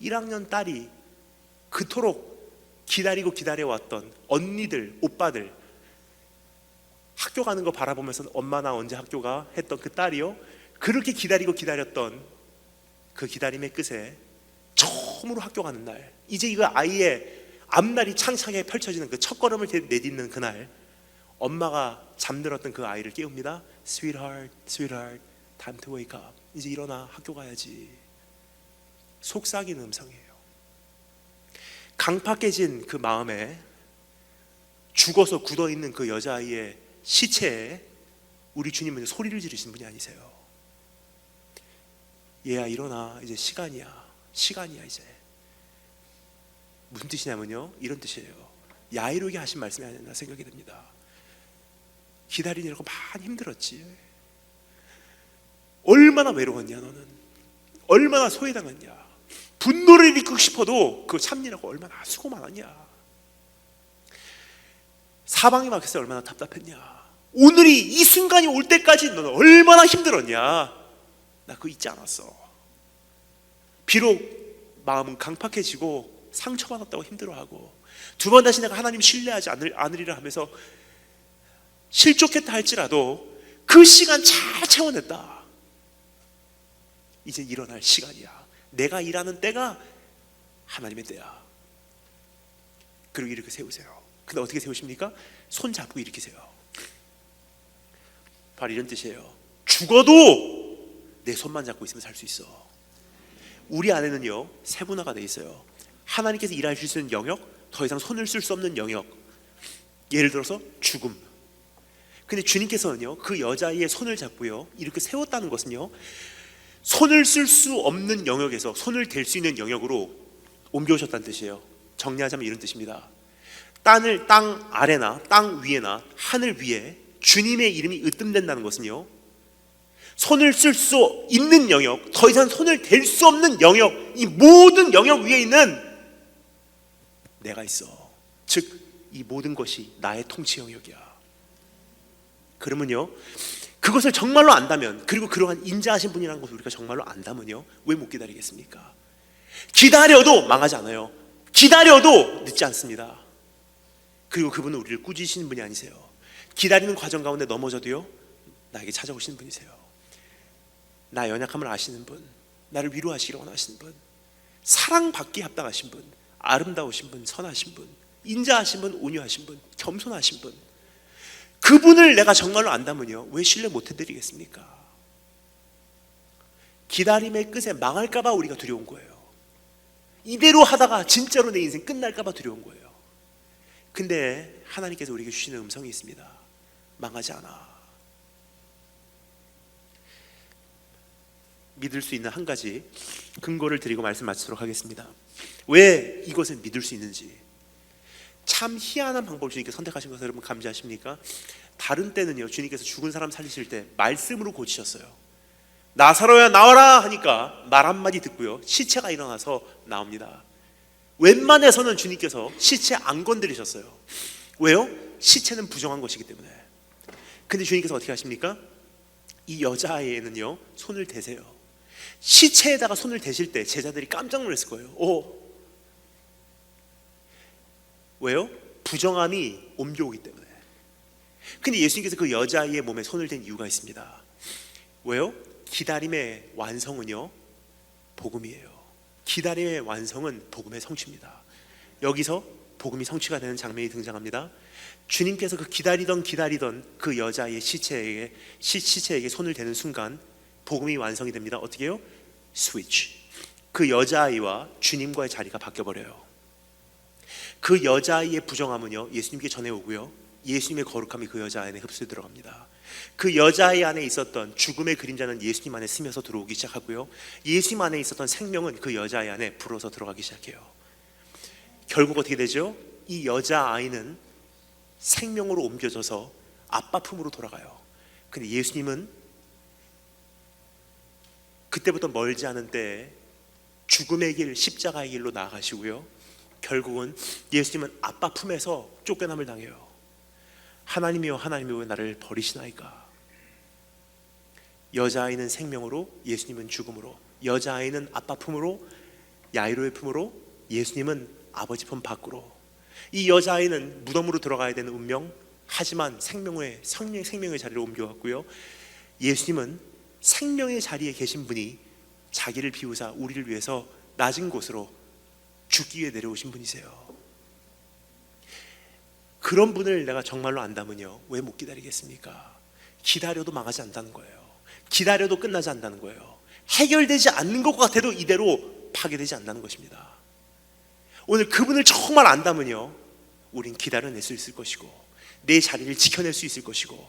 1학년 딸이 그토록 기다리고 기다려왔던 언니들, 오빠들, 학교 가는 거 바라보면서 엄마 나 언제 학교 가? 했던 그 딸이요, 그렇게 기다리고 기다렸던 그 기다림의 끝에 처음으로 학교 가는 날, 이제 이거 아이의 앞날이 창창하게 펼쳐지는 그 첫걸음을 내딛는 그날, 엄마가 잠들었던 그 아이를 깨웁니다. Sweetheart, sweetheart, time to wake up. 이제 일어나, 학교 가야지. 속삭이는 음성이에요. 강팍해진 그 마음에 죽어서 굳어있는 그 여자아이의 시체에 우리 주님은 소리를 지르신 분이 아니세요. 얘야 일어나, 이제 시간이야 이제. 무슨 뜻이냐면요, 이런 뜻이에요. 야이로게 하신 말씀이 아니었나 생각이 듭니다. 기다리느라고 많이 힘들었지. 얼마나 외로웠냐 너는. 얼마나 소외당했냐. 분노를 일으키고 싶어도 그거 참느라고 얼마나 수고 많았냐. 사방이 막혔을 때 얼마나 답답했냐. 오늘이 이 순간이 올 때까지 너는 얼마나 힘들었냐. 나 그거 잊지 않았어. 비록 마음은 강팍해지고 상처받았다고 힘들어하고 두 번 다시 내가 하나님 신뢰하지 않으리라 하면서 실족했다 할지라도 그 시간 잘 채워냈다. 이제 일어날 시간이야. 내가 일하는 때가 하나님의 때야. 그리고 이렇게 세우세요. 근데 어떻게 세우십니까? 손 잡고 일으키세요. 바로 이런 뜻이에요. 죽어도 내 손만 잡고 있으면 살 수 있어. 우리 안에는요, 세분화가 돼 있어요. 하나님께서 일하실 수 있는 영역, 더 이상 손을 쓸 수 없는 영역. 예를 들어서 죽음. 근데 주님께서는요, 그 여자아이의 손을 잡고요, 이렇게 세웠다는 것은요, 손을 쓸 수 없는 영역에서 손을 댈 수 있는 영역으로 옮겨오셨다는 뜻이에요. 정리하자면 이런 뜻입니다. 땅 아래나 땅 위에나 하늘 위에 주님의 이름이 으뜸된다는 것은요, 손을 쓸 수 있는 영역, 더 이상 손을 댈 수 없는 영역, 이 모든 영역 위에 있는 내가 있어. 즉 이 모든 것이 나의 통치 영역이야. 그러면요, 그것을 정말로 안다면, 그리고 그러한 인자하신 분이라는 것을 우리가 정말로 안다면요, 왜 못 기다리겠습니까? 기다려도 망하지 않아요. 기다려도 늦지 않습니다. 그리고 그분은 우리를 꾸짖으시는 분이 아니세요. 기다리는 과정 가운데 넘어져도요, 나에게 찾아오시는 분이세요. 나 연약함을 아시는 분, 나를 위로하시기를 원하시는 분, 사랑받기에 합당하신 분, 아름다우신 분, 선하신 분, 인자하신 분, 온유하신 분, 겸손하신 분, 그분을 내가 정말로 안다면요, 왜 신뢰 못 해드리겠습니까? 기다림의 끝에 망할까봐 우리가 두려운 거예요. 이대로 하다가 진짜로 내 인생 끝날까봐 두려운 거예요. 근데 하나님께서 우리에게 주시는 음성이 있습니다. 망하지 않아. 믿을 수 있는 한 가지 근거를 드리고 말씀 마치도록 하겠습니다. 왜 이것을 믿을 수 있는지. 참 희한한 방법을 주님께서 선택하신 것을 여러분 감지하십니까? 다른 때는요, 주님께서 죽은 사람 살리실 때 말씀으로 고치셨어요. 나사로야 나와라 하니까 말 한마디 듣고요, 시체가 일어나서 나옵니다. 웬만해서는 주님께서 시체 안 건드리셨어요. 왜요? 시체는 부정한 것이기 때문에. 근데 주님께서 어떻게 하십니까? 이 여자아이에는요, 손을 대세요. 시체에다가 손을 대실 때 제자들이 깜짝 놀랐을 거예요. 왜요? 부정함이 옮겨오기 때문에. 근데 예수님께서 그 여자아이의 몸에 손을 댄 이유가 있습니다. 왜요? 기다림의 완성은요, 복음이에요. 기다림의 완성은 복음의 성취입니다. 여기서 복음이 성취가 되는 장면이 등장합니다. 주님께서 그 기다리던 그 여자아이의 시체에게 손을 대는 순간 복음이 완성이 됩니다. 어떻게 해요? 스위치. 그 여자아이와 주님과의 자리가 바뀌어버려요. 그 여자아이의 부정함은요, 예수님께 전해오고요, 예수님의 거룩함이 그 여자 안에 흡수해 들어갑니다. 그 여자아이 안에 있었던 죽음의 그림자는 예수님 안에 스며서 들어오기 시작하고요, 예수님 안에 있었던 생명은 그 여자아이 안에 불어서 들어가기 시작해요. 결국 어떻게 되죠? 이 여자아이는 생명으로 옮겨져서 아빠 품으로 돌아가요. 근데 예수님은 그때부터 멀지 않은 때에 죽음의 길, 십자가의 길로 나아가시고요, 결국은 예수님은 아빠 품에서 쫓겨남을 당해요. 하나님이여 하나님이여 왜 나를 버리시나이까. 여자아이는 생명으로, 예수님은 죽음으로. 여자아이는 아빠 품으로, 야이로의 품으로, 예수님은 아버지 품 밖으로. 이 여자아이는 무덤으로 들어가야 되는 운명, 하지만 생명의 자리로 옮겨왔고요, 예수님은 생명의 자리에 계신 분이 자기를 비우사 우리를 위해서 낮은 곳으로 죽기 위해 내려오신 분이세요. 그런 분을 내가 정말로 안다면요, 왜 못 기다리겠습니까? 기다려도 망하지 않는다는 거예요. 기다려도 끝나지 않는다는 거예요. 해결되지 않는 것 같아도 이대로 파괴되지 않는다는 것입니다. 오늘 그분을 정말 안다면요, 우린 기다려낼 수 있을 것이고 내 자리를 지켜낼 수 있을 것이고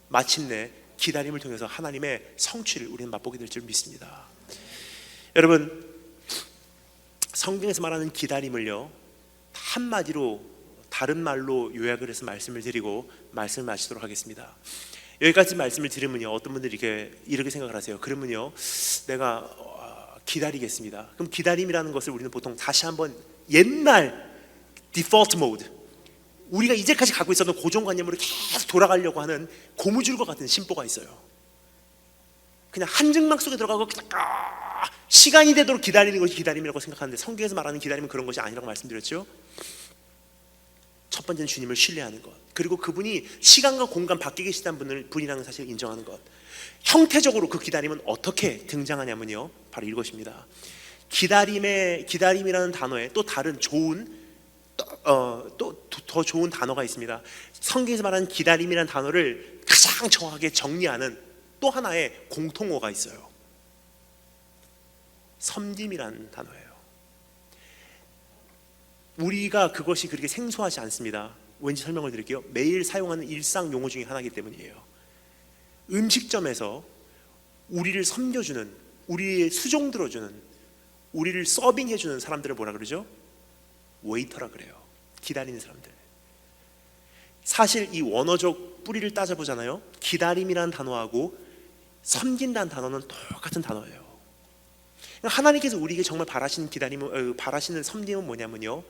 마침내 기다림을 통해서 하나님의 성취를 우리는 맛보게 될 줄 믿습니다. 여러분, 성경에서 말하는 기다림을요, 한마디로 다른 말로 요약을 해서 말씀을 드리고 말씀을 마치도록 하겠습니다. 여기까지 말씀을 들으면요, 어떤 분들이 이렇게 생각을 하세요. 그러면요, 내가 기다리겠습니다. 그럼 기다림이라는 것을 우리는 보통 다시 한번 옛날 디폴트 모드, 우리가 이제까지 갖고 있었던 고정관념으로 계속 돌아가려고 하는 고무줄과 같은 심보가 있어요. 그냥 한 증막 속에 들어가고 그냥 시간이 되도록 기다리는 것이 기다림이라고 생각하는데, 성경에서 말하는 기다림은 그런 것이 아니라고 말씀드렸죠. 첫 번째는 주님을 신뢰하는 것, 그리고 그분이 시간과 공간 밖에 계시다는 분이라는 사실을 인정하는 것. 형태적으로 그 기다림은 어떻게 등장하냐면요, 바로 이것입니다. 기다림이라는 단어에 또 다른 더 좋은 단어가 있습니다. 성경에서 말하는 기다림이라는 단어를 가장 정확하게 정리하는 또 하나의 공통어가 있어요. 섬김이라는 단어예요. 우리가 그것이 그렇게 생소하지 않습니다. 왠지 설명을 드릴게요. 매일 사용하는 일상 용어 중에 하나이기 때문이에요. 음식점에서 우리를 섬겨주는, 우리의 수종 들어주는, 우리를 서빙해주는 사람들을 뭐라 그러죠? 웨이터라 그래요. 기다리는 사람들. 사실 이 원어적 뿌리를 따져보잖아요. 기다림이라는 단어하고 섬긴다는 단어는 똑같은 단어예요. 하나님께서 우리에게 정말 바라시는 섬김은 뭐냐면요,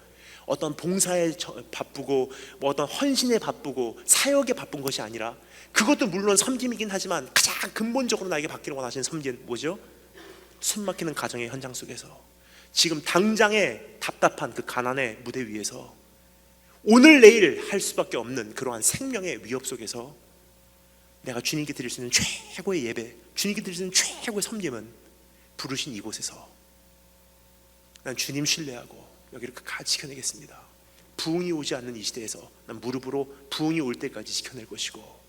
어떤 봉사에 바쁘고 어떤 헌신에 바쁘고 사역에 바쁜 것이 아니라, 그것도 물론 섬김이긴 하지만 가장 근본적으로 나에게 받기를 원하시는 섬김 뭐죠? 숨막히는 가정의 현장 속에서, 지금 당장의 답답한 그 가난의 무대 위에서, 오늘 내일 할 수밖에 없는 그러한 생명의 위협 속에서 내가 주님께 드릴 수 있는 최고의 예배, 주님께 드릴 수 있는 최고의 섬김은 부르신 이곳에서 난 주님 신뢰하고 여기를 끝까지 지켜내겠습니다. 부흥이 오지 않는 이 시대에서 난 무릎으로 부흥이 올 때까지 지켜낼 것이고,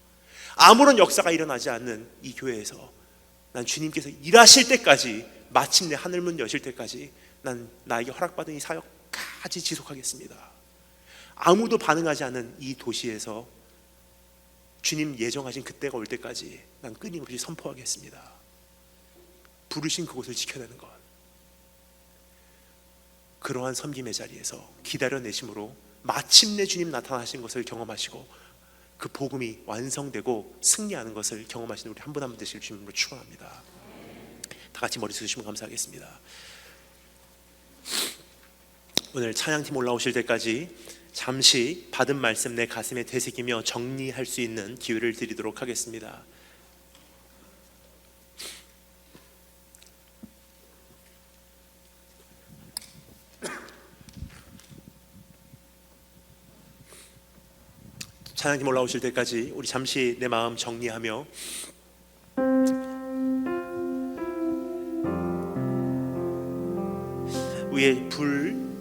아무런 역사가 일어나지 않는 이 교회에서 난 주님께서 일하실 때까지, 마침내 하늘문 여실 때까지 난 나에게 허락받은 이 사역까지 지속하겠습니다. 아무도 반응하지 않는 이 도시에서 주님 예정하신 그때가 올 때까지 난 끊임없이 선포하겠습니다. 부르신 그곳을 지켜내는 것, 그러한 섬김의 자리에서 기다려내심으로 마침내 주님 나타나신 것을 경험하시고 그 복음이 완성되고 승리하는 것을 경험하시는 우리 한 분 한 분 되실 주님으로 축원합니다. 다 같이 머리 숙이시면 감사하겠습니다. 오늘 찬양팀 올라오실 때까지 잠시 받은 말씀 내 가슴에 되새기며 정리할 수 있는 기회를 드리도록 하겠습니다. 찬양팀 올라오실 때까지 우리 잠시 내 마음 정리하며 위에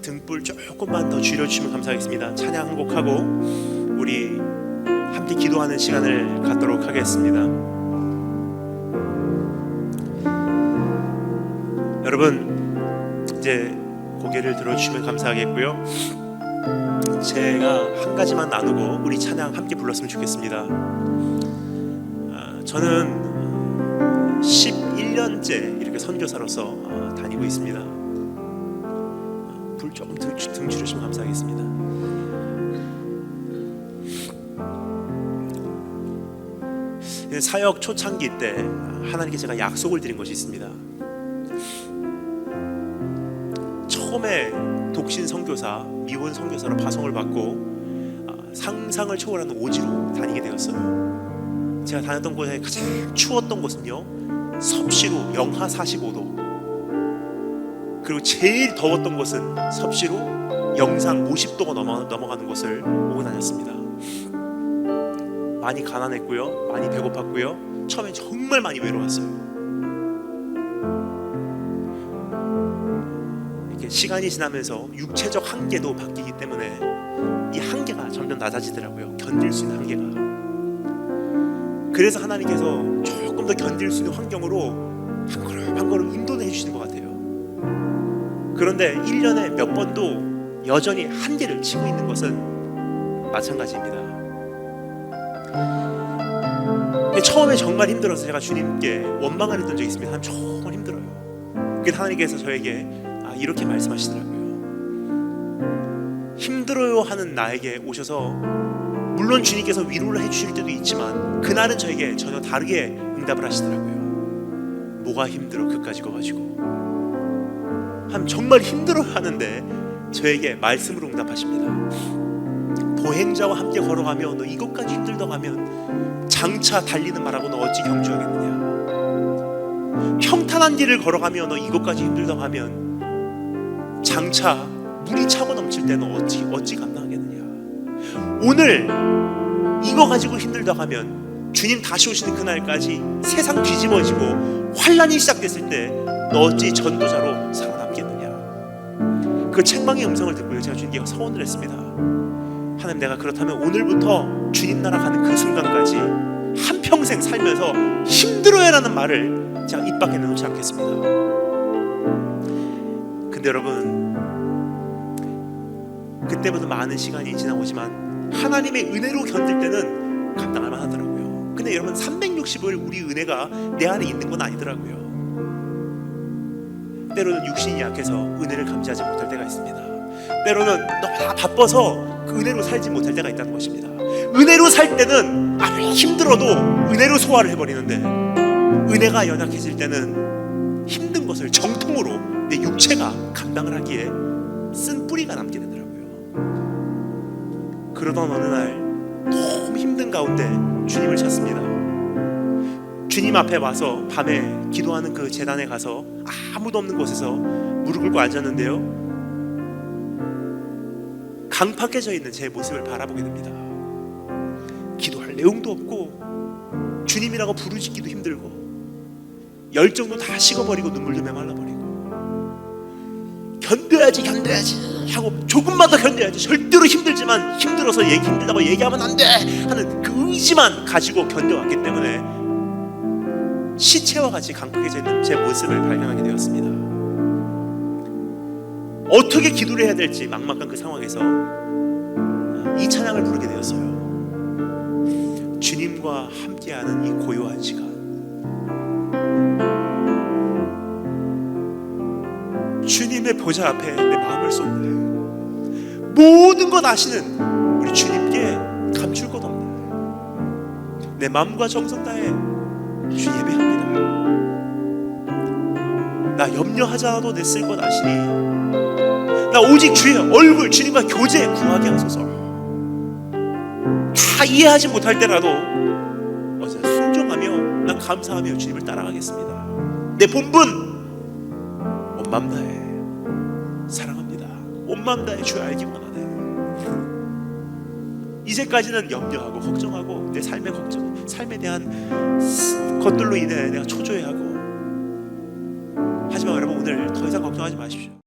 등불 조금만 더 줄여주시면 감사하겠습니다. 찬양 한 곡하고 우리 함께 기도하는 시간을 갖도록 하겠습니다. 여러분 이제 고개를 들어주시면 감사하겠고요. 제가 한 가지만 나누고 우리 찬양 함께 불렀으면 좋겠습니다. 저는 11년째 이렇게 선교사로서 다니고 있습니다. 불 조금 등 줄여주시면 감사하겠습니다. 사역 초창기 때 하나님께 제가 약속을 드린 것이 있습니다. 처음에 독신 선교사, 미혼 선교사로 파송을 받고 상상을 초월하는 오지로 다니게 되었어요. 제가 다녔던 곳에 가장 추웠던 곳은요 섭씨로 영하 45도, 그리고 제일 더웠던 곳은 섭씨로 영상 50도가 넘어가는 곳을 오고 다녔습니다. 많이 가난했고요, 많이 배고팠고요, 처음엔 정말 많이 외로웠어요. 시간이 지나면서 육체적 한계도 바뀌기 때문에 이 한계가 점점 낮아지더라고요. 견딜 수 있는 한계가. 그래서 하나님께서 조금 더 견딜 수 있는 환경으로 한 걸음 한 걸음 인도해 주시는 것 같아요. 그런데 1년에 몇 번도 여전히 한계를 치고 있는 것은 마찬가지입니다. 처음에 정말 힘들어서 제가 주님께 원망을 했던 적이 있습니다. 하나님 정말 힘들어요. 그래서 하나님께서 저에게 이렇게 말씀하시더라고요. 힘들어요 하는 나에게 오셔서 물론 주님께서 위로를 해주실 때도 있지만 그날은 저에게 전혀 다르게 응답을 하시더라고요. 뭐가 힘들어 그까지 가지고 정말 힘들어 하는데 저에게 말씀으로 응답하십니다. 보행자와 함께 걸어가며 너 이것까지 힘들다고 하면 장차 달리는 말하고 너 어찌 경주하겠느냐. 평탄한 길을 걸어가며 너 이것까지 힘들다고 하면 장차 물이 차고 넘칠 때는 어찌 감당하겠느냐. 오늘 이거 가지고 힘들다고 하면 주님 다시 오시는 그날까지 세상 뒤집어지고 환란이 시작됐을 때 너 어찌 전도자로 살아남겠느냐. 그 책망의 음성을 듣고요 제가 주님께 서원을 했습니다. 하나님, 내가 그렇다면 오늘부터 주님 나라 가는 그 순간까지 한평생 살면서 힘들어요라는 말을 제가 입 밖에 내놓지 않겠습니다. 근데 여러분, 그때부터 많은 시간이 지나오지만 하나님의 은혜로 견딜 때는 감당할 만하더라고요. 근데 여러분, 360일 우리 은혜가 내 안에 있는 건 아니더라고요. 때로는 육신이 약해서 은혜를 감지하지 못할 때가 있습니다. 때로는 너무 바빠서 그 은혜로 살지 못할 때가 있다는 것입니다. 은혜로 살 때는 아무리 힘들어도 은혜로 소화를 해버리는데 은혜가 연약해질 때는 힘든 것을 정통으로 내 육체가 감당을 하기에 쓴 뿌리가 남게 되더라고요. 그러던 어느 날 너무 힘든 가운데 주님을 찾습니다. 주님 앞에 와서 밤에 기도하는 그 제단에 가서 아무도 없는 곳에서 무릎 꿇고 앉았는데요, 강팍해져 있는 제 모습을 바라보게 됩니다. 기도할 내용도 없고 주님이라고 부르짖기도 힘들고 열정도 다 식어버리고 눈물도 메말라버리고 견뎌야지 하고 조금만 더 견뎌야지, 절대로 힘들지만 힘들어서 힘들다고 얘기하면 안 돼 하는 그 의지만 가지고 견뎌왔기 때문에 시체와 같이 강팍해져 있는 제 모습을 발견하게 되었습니다. 어떻게 기도를 해야 될지 막막한 그 상황에서 이 찬양을 부르게 되었어요. 주님과 함께하는 이 고요한 시간, 하나님의 보좌 앞에 내 마음을 쏟네. 모든 것 아시는 우리 주님께 감출 것 없네. 내 마음과 정성 다해 주 예배합니다. 나 염려하지 않아도 내 쓸 것 아시니 나 오직 주의 얼굴 주님과 교제 구하게 하소서. 다 이해하지 못할 때라도 순종하며 난 감사하며 주님을 따라가겠습니다. 내 본분 온 마음 다해 사랑합니다. 온 마음 다해 주를 알기 원하네. 이제까지는 염려하고 걱정하고 내 삶에 대한 것들로 인해 내가 초조해하고, 하지만 여러분 오늘 더 이상 걱정하지 마십시오.